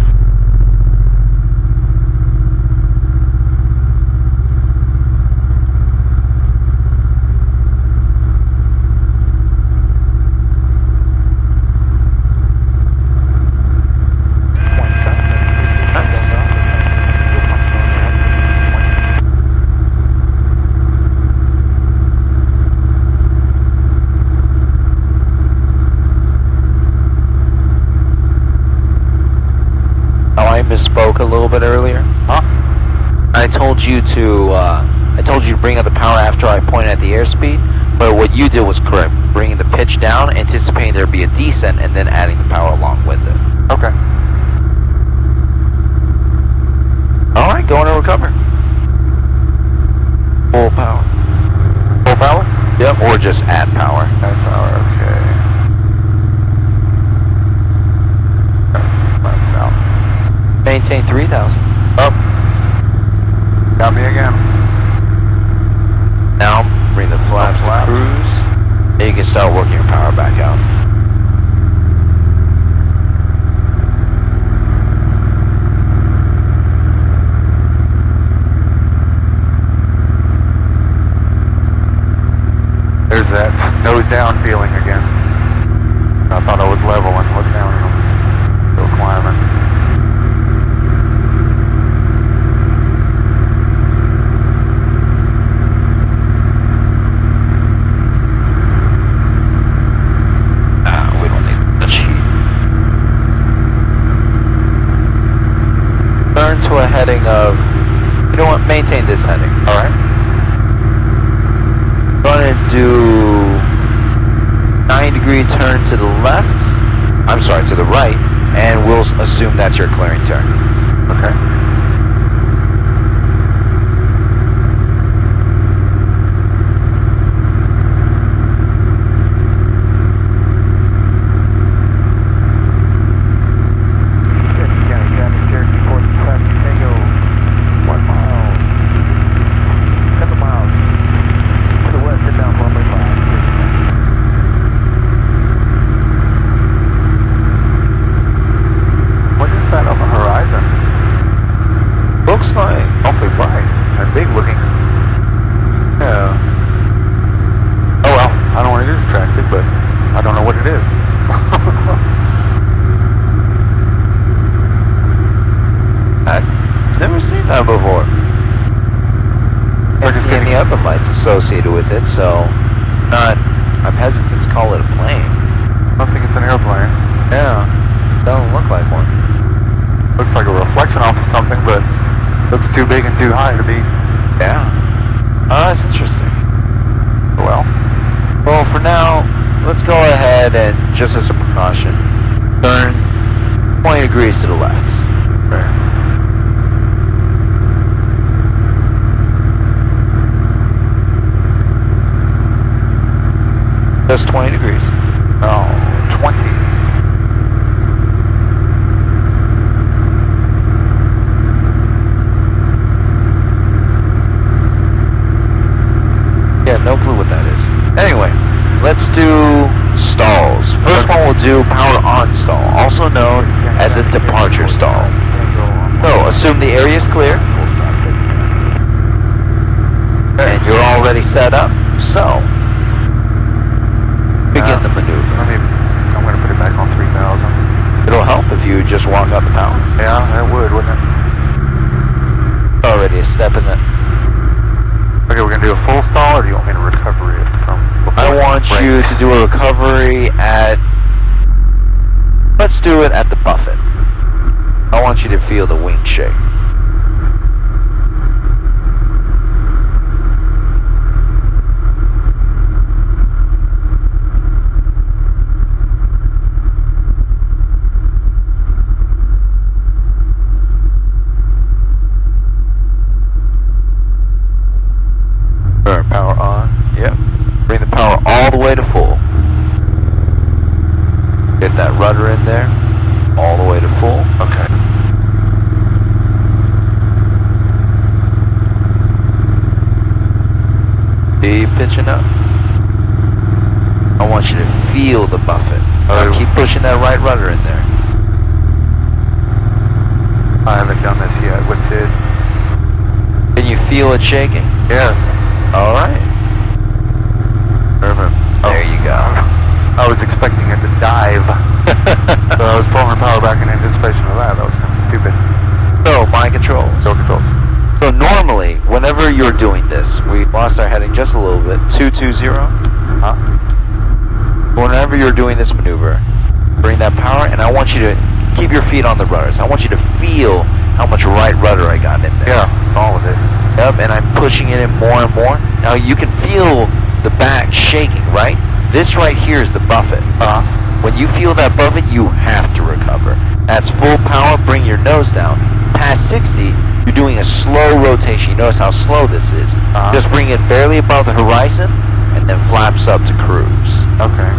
Misspoke a little bit earlier. Huh? I told you to bring up the power after I pointed at the airspeed, but what you did was correct. Bringing the pitch down, anticipating there'd be a descent, and then adding the power along with it. Okay. All right, going to recover. Full power. Full power? Yep, or just add power. Add power, okay. Flaps out. Maintain 3,000. Up. Got me again. Now bring the flaps to cruise. Then you can start working your power back out. There's that nose down feeling again. I thought I was level and looked down and I'm still climbing. We don't need the cheat. Turn to a heading of, you know what, maintain this heading. Alright. Going to do 9-degree turn to the left. I'm sorry, to the right, and we'll assume that's your clearing turn. Okay. I've never seen that before. I don't see any other lights associated with it, so I'm hesitant to call it a plane. I don't think it's an airplane. Yeah, doesn't look like one. Looks like a reflection off of something, but looks too big and too high to be. Yeah. Oh, that's interesting. Well, For now, let's go ahead and, just as a precaution, turn 20 degrees to the left. okay. Just 20 degrees. Oh, 20. Yeah, no clue what that is. Anyway, let's do stalls. First one we'll do power on stall, also known as a departure stall. So, assume the area is clear. And you're already set up, so begin the maneuver. I'm going to put it back on 3,000. It'll help if you just walk out the power. Yeah, that would, wouldn't it? Already a step in it. Okay, we're going to do a full stall, or do you want me to recover it from before I it want you breaks? to do a recovery at, let's do it at the buffet. I want you to feel the wing shake. Turn power on. Yep. Bring the power all the way to full. Get that rudder in there. All the way to full. Okay. Keep pitching up. I want you to feel the buffet. Oh. Keep pushing that right rudder in there. I haven't done this yet. What's it? Can you feel it shaking? Yes. Alright. There you go. I was expecting it to dive. So I was pulling the power back in anticipation of that. That was kind of stupid. So, mind controls. Go controls. So normally, whenever you're doing this, we lost our heading just a little bit. 220. Huh? Whenever you're doing this maneuver, bring that power, and I want you to keep your feet on the rudders. I want you to feel how much right rudder I got in there. Yeah, it's all of it. Yep, and I'm pushing it in more and more. Now you can feel the back shaking, right? This right here is the buffet. When you feel that buffet, you have to recover. That's full power, bring your nose down. Past 60, you're doing a slow rotation. You notice how slow this is. Just bring it barely above the horizon, and then flaps up to cruise. Okay.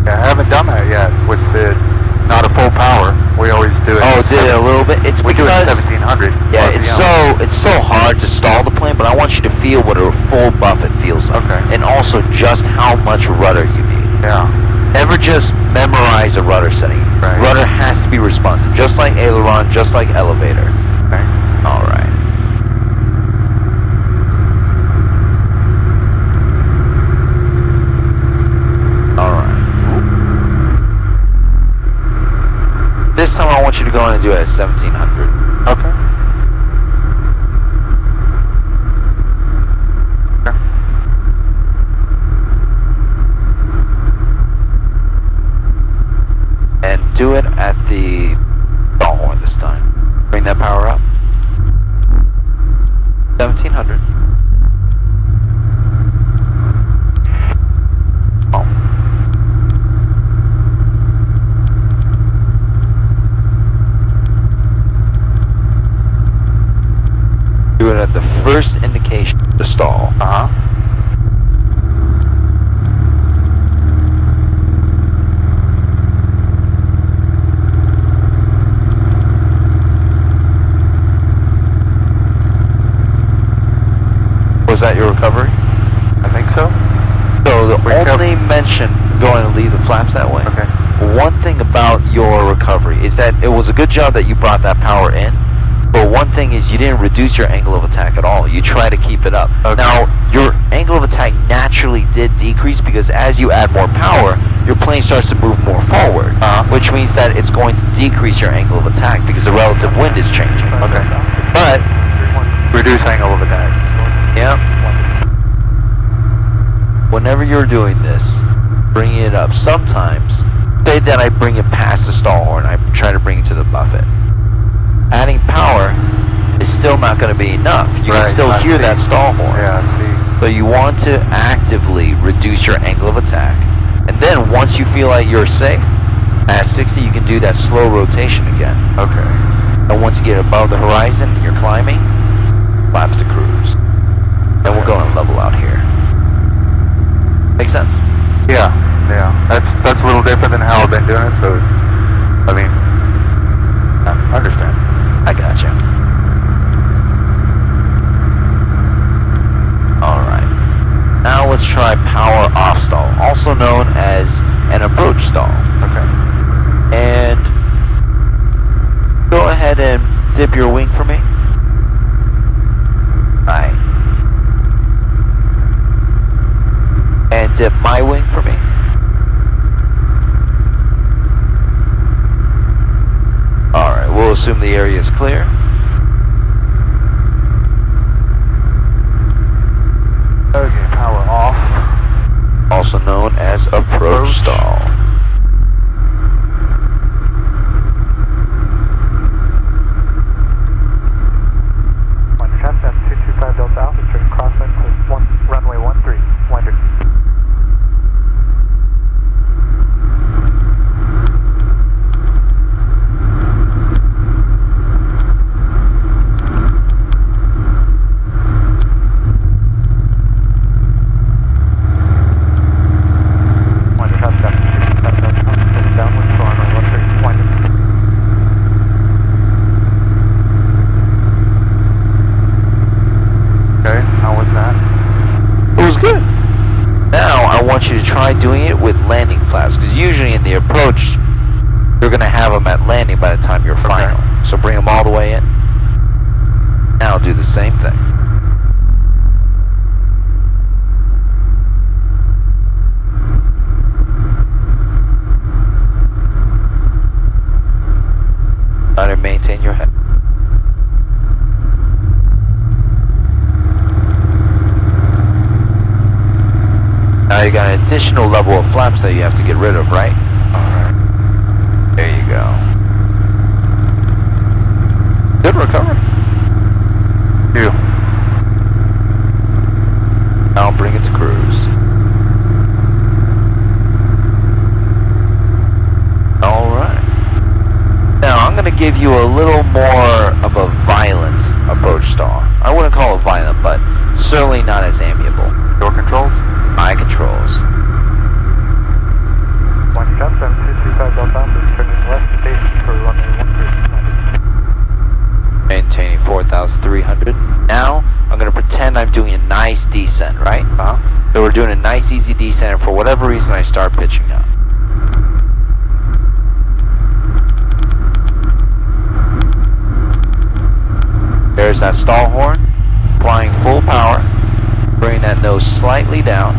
Yeah, I haven't done that yet with the not a full power. We always do it. Oh, did it a little bit? It's We do it because 1700. yeah, RPM. it's so hard to stall the plane, but I want you to feel what a full buffet feels like. Okay. And also just how much rudder you need. Yeah. Never just memorize a rudder setting. Right. Rudder has to be responsive, just like aileron, just like elevator. Okay. All right. All right. This time I want you to go in and do it at 1700. Okay. And do it at the stall horn this time. Bring that power up. 1700. Oh. Do it at the first indication to stall. Was that your recovery? I think so. So the We kept- only mention going to leave the flaps that way. Okay. One thing about your recovery is that it was a good job that you brought that power in, but But one thing is you didn't reduce your angle of attack at all. You try to keep it up. Okay. Now, your angle of attack naturally did decrease because as you add more power, your plane starts to move more forward, which means that it's going to decrease your angle of attack because the relative wind is changing. Okay. But, Reduce angle of attack. yeah, whenever you're doing this, bringing it up, sometimes, say that I bring it past the stall horn, I try to bring it to the buffet. Adding power is still not going to be enough. You can still hear that stall horn. Yeah, I see. So you want to actively reduce your angle of attack. And then once you feel like you're safe, at 60 you can do that slow rotation again. Okay. And once you get above the horizon and you're climbing, flaps to cruise. Then we'll go and level out here. Make sense? Yeah, yeah. That's a little different than how I've been doing it, so, I mean, I understand. I gotcha. Alright. Now let's try power off stall, also known as an approach stall. Okay. And go ahead and dip your wing for me. Alright. And dip my wing for me. Alright, we'll assume the area is clear. Okay, power off. Also known as approach stall. Shotgun 225 Delta Alpha, straight crosswind to runway 13, winder. Doing it with landing flaps, because usually in the approach you're going to have them at landing by the time you're final. So bring them all the way in. Now do the same thing. Try to maintain your head. Now you got an additional level of flaps that you have to get rid of, right? Alright. There you go. Good recovery. You. Now bring it to cruise. Alright. Now I'm going to give you a little more of a violent approach stall. I wouldn't call it violent, but certainly not as amiable. Door controls? Eye controls. One Shotgun 225 Delta Alpha, turning left station for runway 13. Maintaining 4,300. Now, I'm going to pretend I'm doing a nice descent, right? So we're doing a nice easy descent, and for whatever reason I start pitching up. There's that stall horn, applying full power, bring that nose slightly down,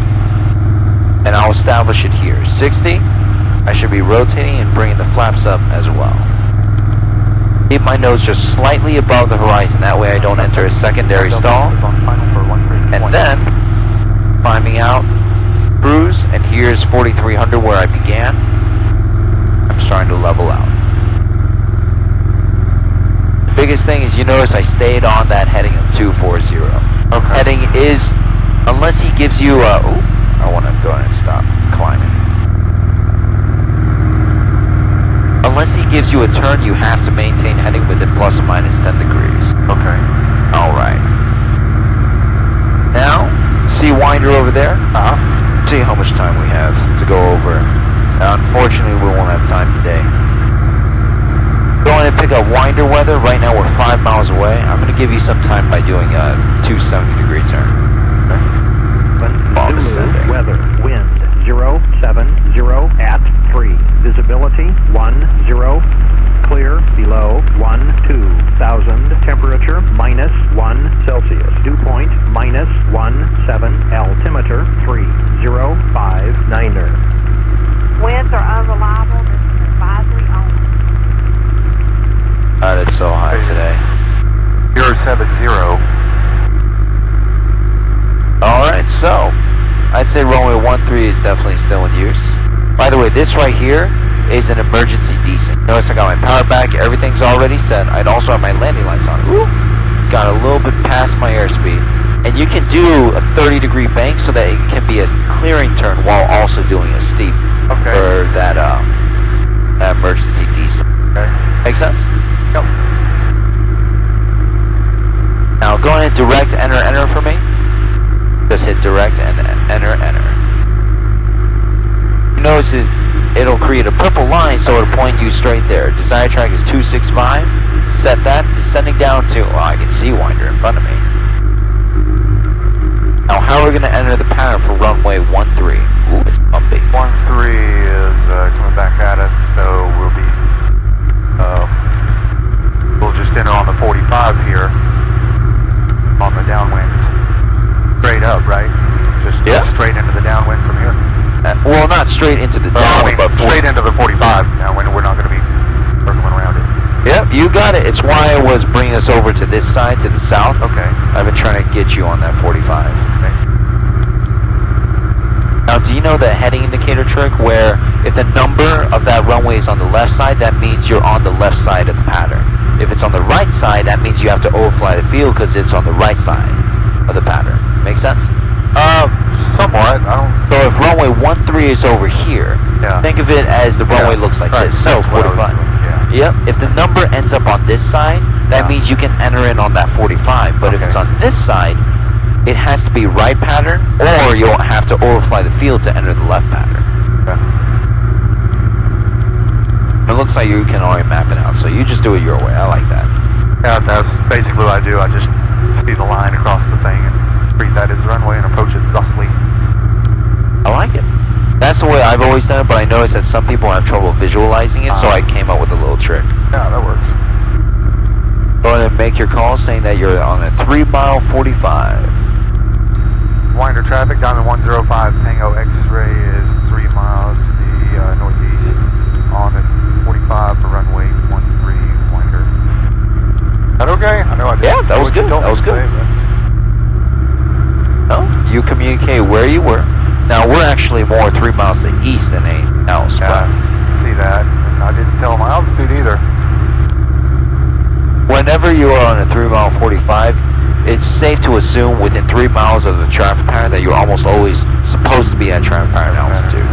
and I'll establish it here. 60, I should be rotating and bringing the flaps up as well. Keep my nose just slightly above the horizon, that way I don't enter a secondary stall. And then, climbing out, cruise, and here's 4,300 where I began. I'm starting to level out. The biggest thing is you notice I stayed on that heading of 240. Okay. Heading is, unless he gives you a, ooh, I want to go ahead and stop climbing. Unless he gives you a turn, you have to maintain heading within plus or minus 10 degrees. Okay. Alright. Now, see winder over there? See how much time we have to go over. Unfortunately, we won't have time today. Go ahead and pick up winder weather. Right now we're 5 miles away. I'm going to give you some time by doing a 270-degree turn. Fog ascending. Weather, wind, 070 at 3. Visibility, 10. Clear, below, 12,000. Temperature. descent today. 070. Alright, so I'd say runway 13 is definitely still in use. By the way, this right here is an emergency descent. Notice I got my power back, everything's already set. I'd also have my landing lights on. Ooh, got a little bit past my airspeed. And you can do a 30-degree bank so that it can be a clearing turn while also doing a steep for that emergency descent. Okay. Make sense? Yep. Now go ahead and direct enter for me. Just hit direct and enter. You notice it'll create a purple line, so it'll point you straight there. Desired track is 265. Set that, descending down to, well, I can see Winder in front of me. Now, how are we going to enter the pattern for runway 13? Ooh, it's bumpy. 13 is coming back at us, so we'll be, we'll just enter on the 45 here, on the downwind. Straight up, right? Just straight into the downwind from here? Well, not straight into the downwind, but straight into the 45 downwind. We're not going to be circling around it. Yep, you got it. It's why I was bringing us over to this side, to the south. Okay. I've been trying to get you on that 45. Okay. Now, do you know the heading indicator trick where if the number of that runway is on the left side, that means you're on the left side of the pattern. If it's on the right side, that means you have to overfly the field because it's on the right side of the pattern. Make sense? Somewhat. I don't. So if runway 13 is over here, think of it as the runway looks like this. So 45. Yep. If the number ends up on this side, that means you can enter in on that 45. But if it's on this side, it has to be right pattern, or you'll have to overfly the field to enter the left pattern. It looks like you can already map it out, so you just do it your way. I like that. Yeah, that's basically what I do. I just see the line across the thing and treat that as the runway and approach it thusly. I like it. That's the way I've always done it, but I noticed that some people have trouble visualizing it, so I came up with a little trick. Yeah, that works. Go ahead and make your call saying that you're on a 3-mile 45. Winder traffic, Diamond 105, Tango X-ray is 3 miles to the northeast on the 45 for runway 13, Winder. Is that okay? I know I did. Yeah, that was good. That was good. No, you communicate where you were. Now, we're actually more 3 miles to the east than anything else. Yeah, I see that. And I didn't tell my altitude either. Whenever you are on a 3-mile 45, it's safe to assume within 3 miles of the traffic pattern that you're almost always supposed to be at traffic pattern altitude.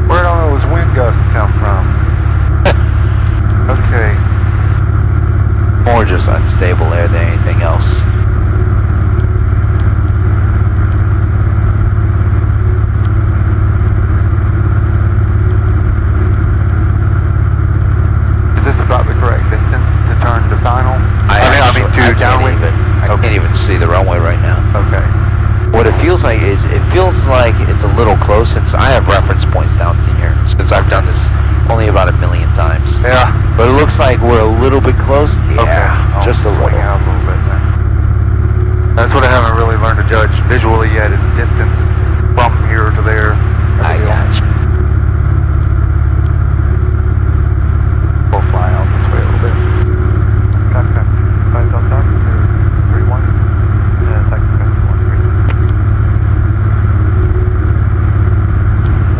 Where do all those wind gusts come from? Okay. More just unstable air than anything else. Is this about the correct distance to turn to final? I mean to downwind? I can't even see the runway right now. Okay. What it feels like is, it feels like it's a little close since I have reference points down in here, since I've done this only about 1 million times. Yeah. But it looks like we're a little bit close. Yeah, Okay. just a swing little. out a little bit then. That's what I haven't really learned to judge visually yet, is distance from here to there. I got you. We'll fly out this way a little bit. Gotcha. 5 Delta, 31. Taxi 13.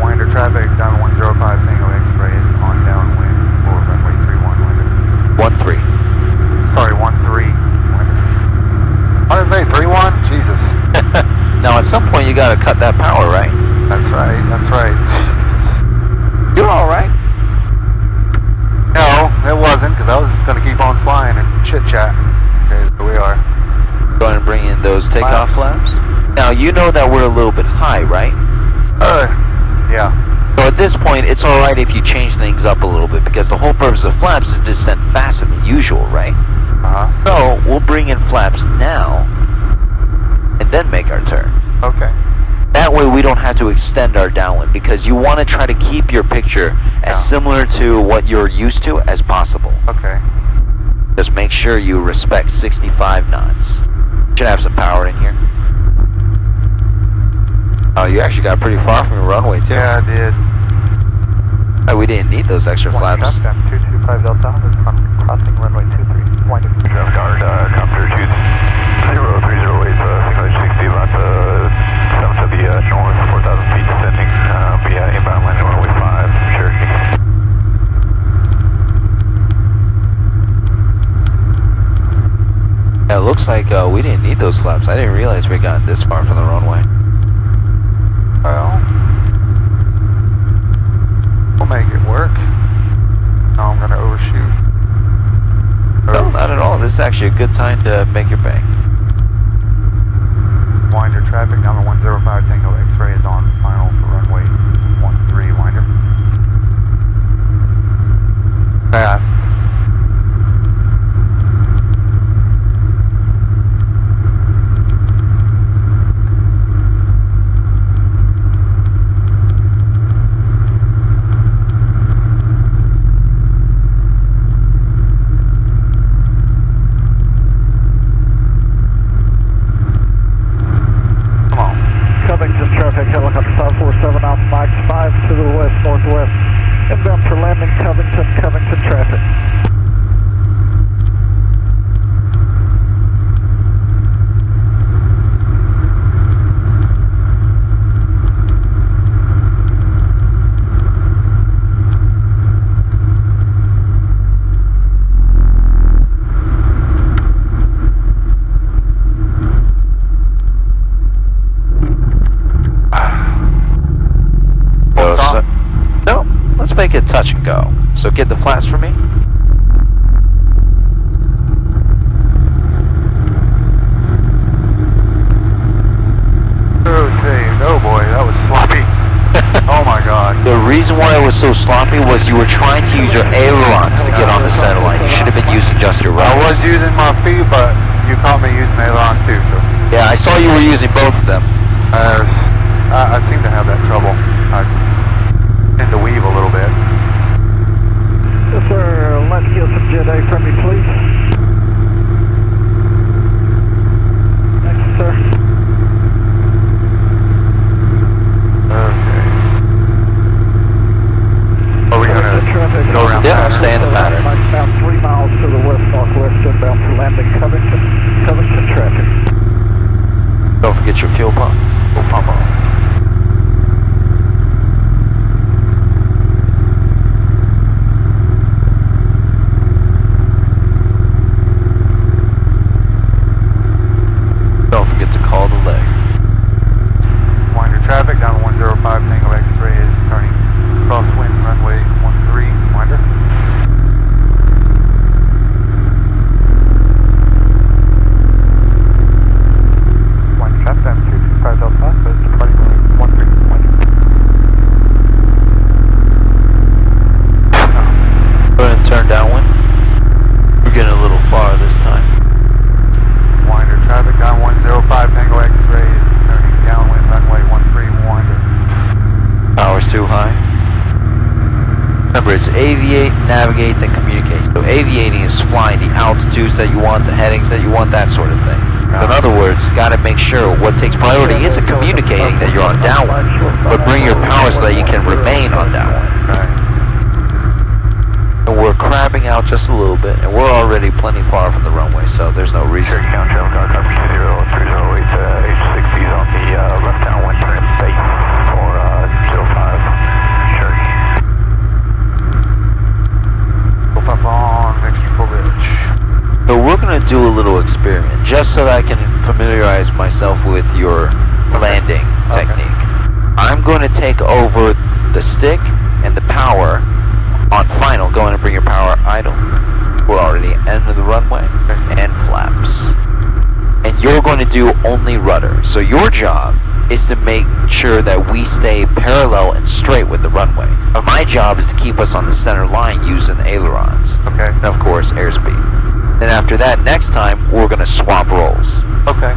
Winder traffic, down 105, Tango X-ray is on downwind for runway 31, Winder. 13. Sorry, 13, Winder. I didn't say 31? Jesus. Now at some point you gotta cut that power, right? That's right, that's right. Jesus. You're alright. No, it wasn't, because I was just going to keep on flying and chit-chat. Okay, so we are. Go ahead and bring in those takeoff flaps. Now you know that we're a little bit high, right? Yeah. So at this point, it's alright if you change things up a little bit, because the whole purpose of flaps is to descend faster than usual, right? Uh-huh. So we'll bring in flaps now, and then make our turn. Okay. That way we don't have to extend our downwind, because you want to try to keep your picture as similar to what you're used to as possible. Okay. Just make sure you respect 65 knots. Should have some power in here. Oh, you actually got pretty far from your runway too. Yeah, I did. Oh, we didn't need those extra flaps. 225 Delta, this is crossing runway 23, wind up. Coast Guard, Commander 2030 60 left, 7 to the north, 4,000 feet descending, via inbound landing runway 5, Cherokee. Yeah, it looks like we didn't need those flaps. I didn't realize we got this far from the runway. Well, we'll make it work. Now I'm gonna overshoot. No, not at all. This is actually a good time to make your bank. Winder traffic, number 105 Tango X-ray is on final for runway 13, winder. Fast. Helicopter 547 off Mike 5 to the west northwest. Inbound for landing, Covington traffic. No, let's make it touch and go. So get the flaps for me. Okay, oh boy, that was sloppy. Oh my god. The reason why it was so sloppy was you were trying to use your ailerons to get on the center line. You should have been using just your I rudders. was using my feet, but you caught me using ailerons too, so. Yeah, I saw you were using both of them. I seem to have that trouble. I tend to weave a little bit. Yes, sir. Let's get some Jet A from you, please. Thank you, sir. Okay. Are we gonna go around? Yeah, I'll stay in the pattern. About 3 miles to the west-northwest, inbound for landing, Covington traffic. Don't forget your fuel pump. We'll pump on. Don't forget to call the leg. Winder traffic down 105 Tango X-ray is turning crosswind runway 13, winder. Winder traffic down 225 Delta, so it's departing runway 13, winder. Go ahead and turn downwind. We're getting a little far this time. Winder traffic down 105 Tango X-ray is turning downwind runway 13, winder. Power's too high. Remember, it's aviate, navigate, then communicate. So aviating is flying the altitudes that you want, the headings that you want, that sort of thing. So in other words, got to make sure what takes priority isn't communicating that you're on downwind, but bring your power so that you can remain on downwind. Right. And we're crabbing out just a little bit, and we're already plenty far from the runway, so there's no reason. Cherokee County Travel Car Coverage 0308, H60s on the left downwind trim base for 05 Cherokee. We'll pump on Extra Ridge. So we're going to do a little experiment, just so that I can familiarize myself with your landing technique. I'm going to take over the stick and the power on final. Go in and bring your power idle. We're already end of the runway and flaps. And you're going to do only rudder. So your job is to make sure that we stay parallel and straight with the runway. My job is to keep us on the center line using ailerons. Okay. And of course, airspeed. Then after that, next time, we're going to swap roles. Okay.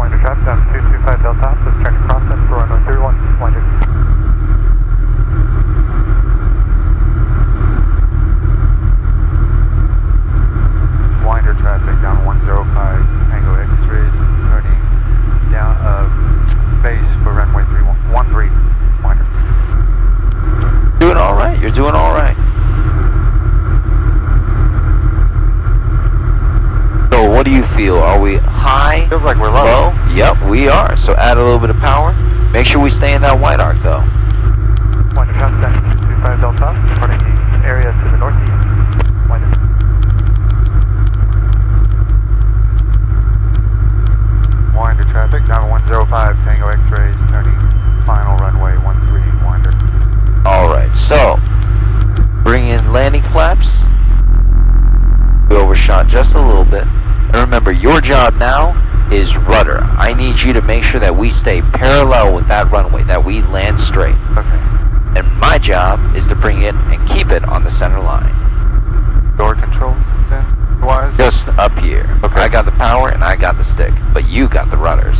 Winder traffic down 225 Delta, so it's turning crosswind for runway 31, winder. do you feel? Are we high? Feels like we're low. Low? Yep, we are. So add a little bit of power. Make sure we stay in that white arc though. Winder traffic, 25 Delta, reporting the area to the northeast. Winder. Winder traffic, down 105, Tango X-rays, turning final runway 13, winder. Alright, so bring in landing flaps. We overshot just a little bit. And remember, your job now is rudder. I need you to make sure that we stay parallel with that runway, that we land straight. Okay. And my job is to bring it and keep it on the center line. Door controls, then, wise? Just up here. Okay. I got the power and I got the stick, but you got the rudders.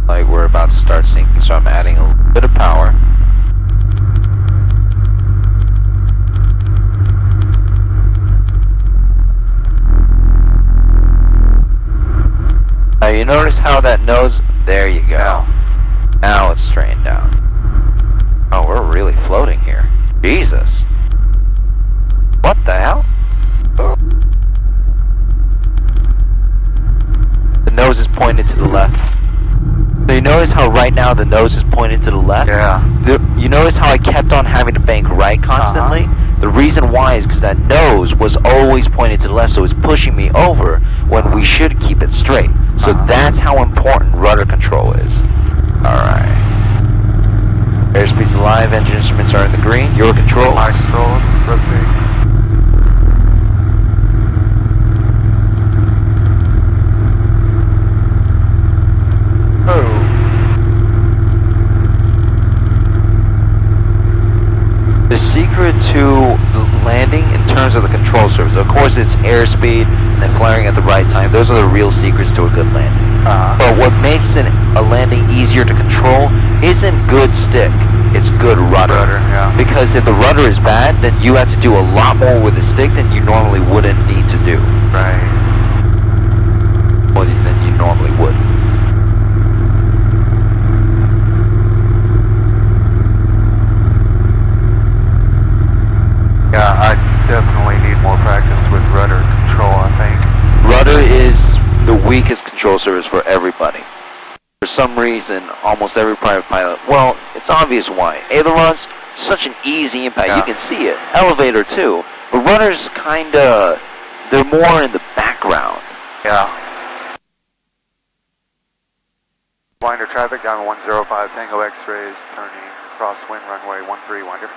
Like we're about to start sinking, so I'm adding a little bit of power. Now you notice how that nose, there you go. Now it's straightened down. Oh, we're really floating here. Jesus. What the hell? The nose is pointed to the left. So you notice how right now the nose is pointed to the left? Yeah. You notice how I kept on having to bank right constantly? The reason why is because that nose was always pointed to the left, so it's pushing me over when we should keep it straight. So that's how important rudder control is. Alright. Airspeed's alive, engine instruments are in the green. Your control. My control, rotate. The secret to landing in terms of the control surface, of course it's airspeed and then flaring at the right time. Those are the real secrets to a good landing. But what makes a landing easier to control isn't good stick, it's good rudder. Yeah. Because if the rudder is bad, then you have to do a lot more with the stick than you normally wouldn't need to do. Right. More than you normally would. Yeah, I definitely need more practice with rudder control, I think. Rudder is the weakest control surface for everybody. For some reason, almost every private pilot, well, it's obvious why. Ailerons, such an easy impact, Yeah. you can see it. Elevator too. But rudders kinda, they're more in the background. Yeah. Winder traffic down 105, Tango X-rays, turning crosswind runway 13, winder.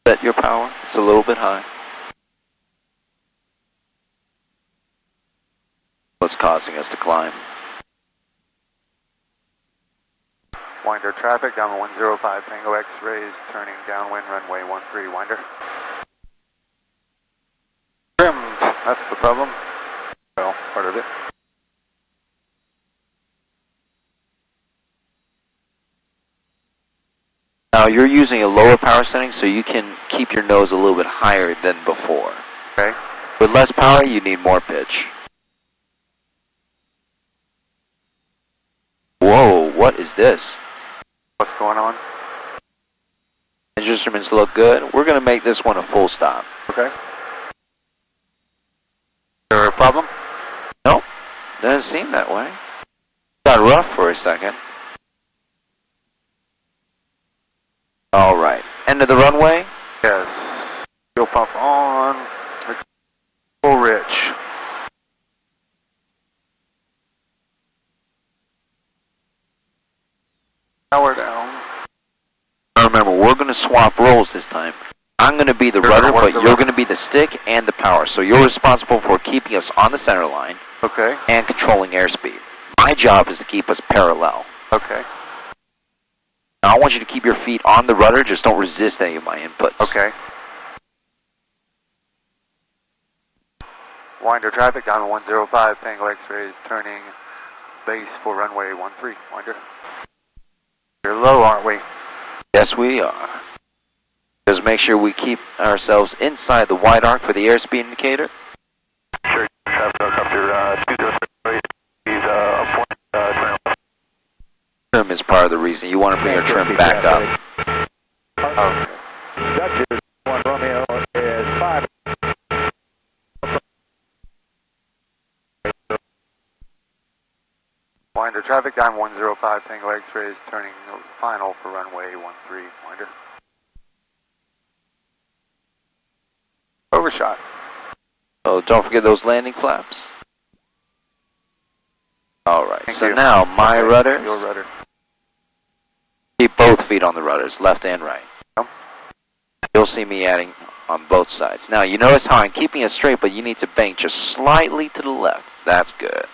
Set your power, it's a little bit high. What's causing us to climb? Winder traffic down 105, Tango X-rays, turning downwind runway 13, winder. Trimmed, that's the problem. Well, part of it. Now you're using a lower power setting so you can keep your nose a little bit higher than before. Okay. With less power, you need more pitch. Whoa, what is this? What's going on? Engine instruments look good. We're going to make this one a full stop. Okay. Is there a problem? Nope, doesn't seem that way. Got rough for a second. Alright, end of the runway. Yes. Fuel pump on. Full rich. Power down. Remember, we're going to swap roles this time. I'm going to be the rudder, but you're going to be the stick and the power. So you're responsible for keeping us on the center line. Okay. And controlling airspeed. My job is to keep us parallel. Okay. Now I want you to keep your feet on the rudder, just don't resist any of my inputs. Okay. Winder traffic down 105, Tango X-rays, turning base for runway 13, winder. You're low, aren't we? Yes, we are. Just make sure we keep ourselves inside the wide arc for the airspeed indicator. Sure, traffic helicopter 2038 is point trim. Trim is part of the reason. You want to bring your trim back up. Okay. Dutchess 1 Romeo is 5. Winder, traffic time 105, Tango X-ray is turning final for runway 13, Winder. Overshot. Oh, don't forget those landing flaps. Alright, Thank so you. now my Okay, rudders. your rudder. Keep both feet on the rudders, left and right. Yep. You'll see me adding on both sides. Now, you notice how I'm keeping it straight, but you need to bank just slightly to the left. That's good.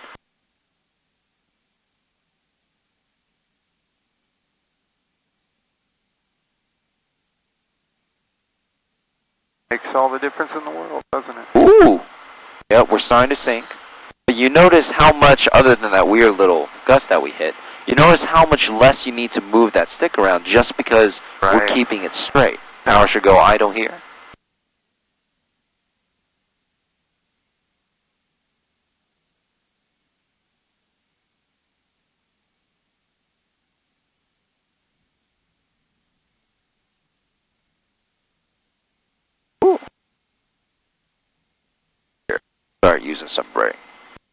Makes all the difference in the world, doesn't it? Ooh! Yep, we're starting to sink. But you notice how much, other than that weird little gust that we hit, you notice how much less you need to move that stick around just because we're Right. keeping it straight. Power should go idle here. Ooh. Here, start using some brake.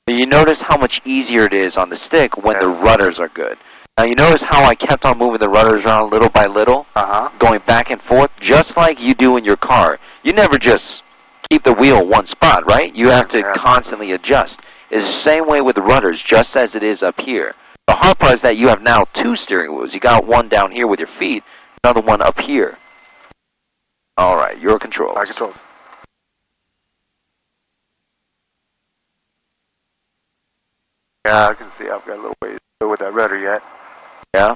But you notice how much easier it is on the stick when the Yes. rudders are good. Now you notice how I kept on moving the rudders around little by little, Uh-huh. going back and forth, just like you do in your car. You never just keep the wheel in one spot, right? You have to Yeah. constantly adjust. It's the same way with the rudders, just as it is up here. The hard part is that you have now two steering wheels. You got one down here with your feet, another one up here. Alright, your controls. High controls. Yeah, I can see I've got a little ways to go with that rudder yet. Yeah.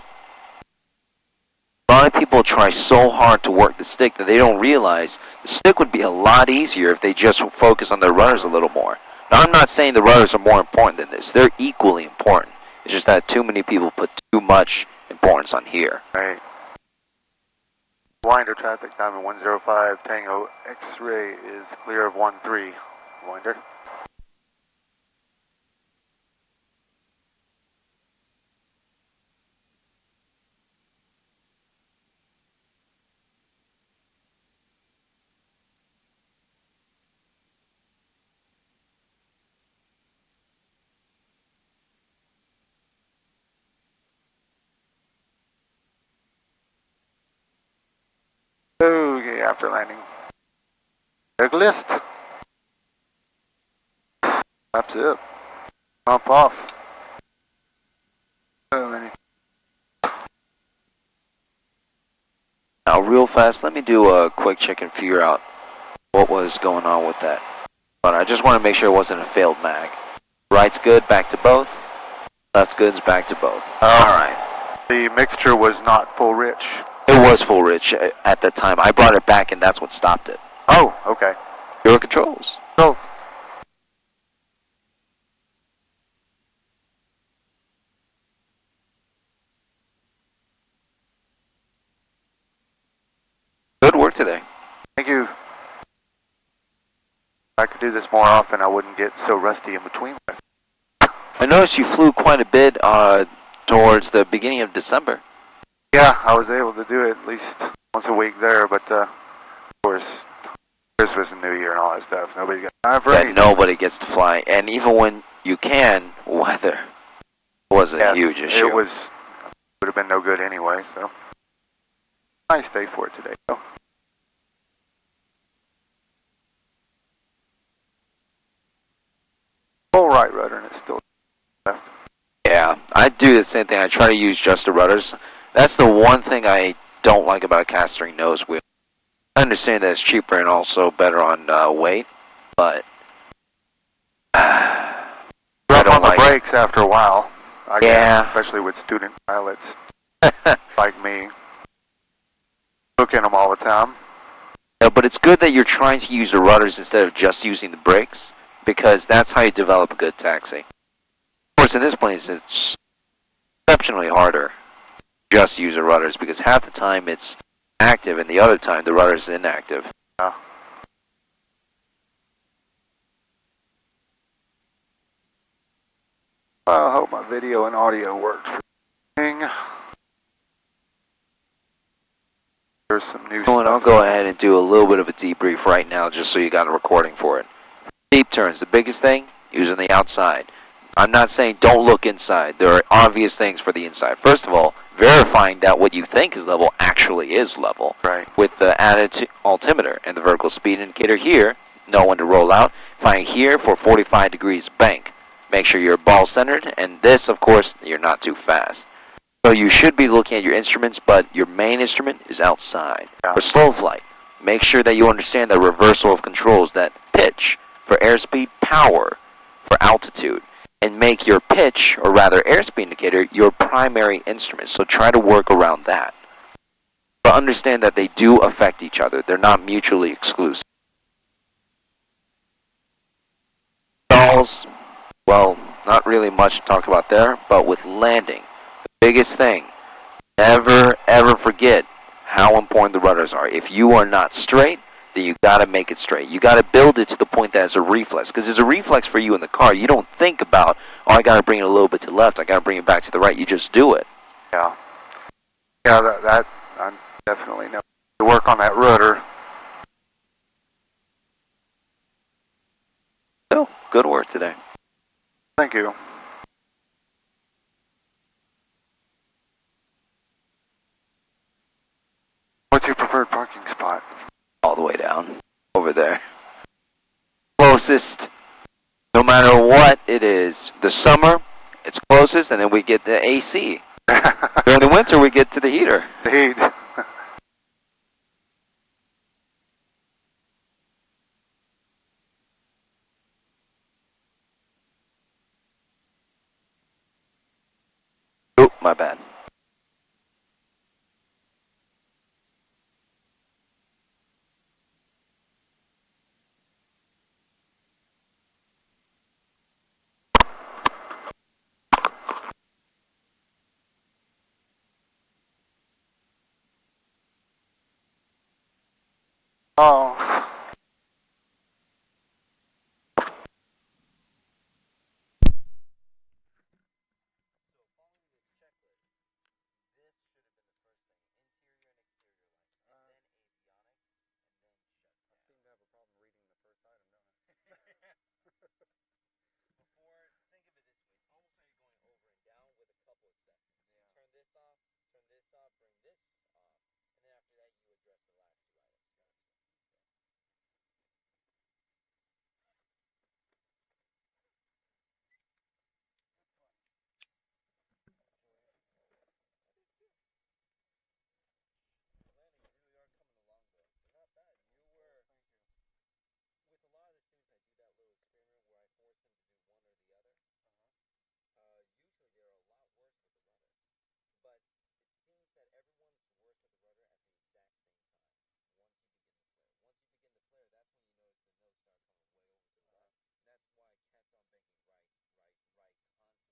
A lot of people try so hard to work the stick that they don't realize the stick would be a lot easier if they just focus on their rudders a little more. Now, I'm not saying the rudders are more important than this. They're equally important. It's just that too many people put too much importance on here. Right. Winder, traffic time at 105, Tango X-ray is clear of 13. Winder. Okay, after landing. Check list. That's it. Pump off. Landing. Now, real fast, let me do a quick check and figure out what was going on with that. But I just want to make sure it wasn't a failed mag. Right's good, back to both. Left's good, back to both. Alright. The mixture was not full rich. It was full rich at that time. I brought it back and that's what stopped it. Oh, okay. Your controls. So, Good work today. thank you. If I could do this more often, I wouldn't get so rusty in between with. I noticed you flew quite a bit towards the beginning of December. Yeah, I was able to do it at least once a week there, but of course, Christmas and New Year and all that stuff. Nobody got time for That anything. nobody gets to fly. And even when you can, weather was a Yes, huge issue. It would have been no good anyway, so. Nice day for it today, though. Full right rudder and it's still left. Yeah, I do the same thing. I try to use just the rudders. That's the one thing I don't like about a cast-ring nose wheel. I understand that it's cheaper and also better on weight, but I Rough don't on the like brakes after a while. I guess, Yeah. especially with student pilots it. like me. Looking them all the time. Yeah, but it's good that you're trying to use the rudders instead of just using the brakes, because that's how you develop a good taxi. Of course, in this plane, it's exceptionally harder. just use the rudders because half the time it's active and the other time the rudder is inactive. Yeah. I hope my video and audio worked for thing. There's some new stuff. I'll go ahead and do a little bit of a debrief right now just so you got a recording for it. Deep turns, the biggest thing, using the outside. I'm not saying don't look inside. There are obvious things for the inside. First of all, verifying that what you think is level actually is level. Right. With the added altimeter and the vertical speed indicator here, know when to roll out. Find here for 45 degrees bank. Make sure you're ball centered, and this, of course, you're not too fast. So you should be looking at your instruments, but your main instrument is outside. Yeah. For slow flight, make sure that you understand the reversal of controls, that pitch for airspeed, power for altitude, and make your pitch, or rather airspeed indicator, your primary instrument. So try to work around that. But understand that they do affect each other. They're not mutually exclusive. Stalls, well, not really much to talk about there, but with landing, the biggest thing, never ever forget how important the rudders are. If you are not straight, then you got to make it straight. You got to build it to the point that it's a reflex, because it's a reflex for you in the car. You don't think about, oh, I got to bring it a little bit to the left, I got to bring it back to the right. You just do it. Yeah. Yeah, that I definitely know. To work on that rudder. So, good work today. Thank you. What's your preferred parking spot? All the way down, over there. Closest, no matter what it is. The summer, it's closest, and then we get the AC. During the winter, we get to the heater. The heat. Oop, my bad. Oh.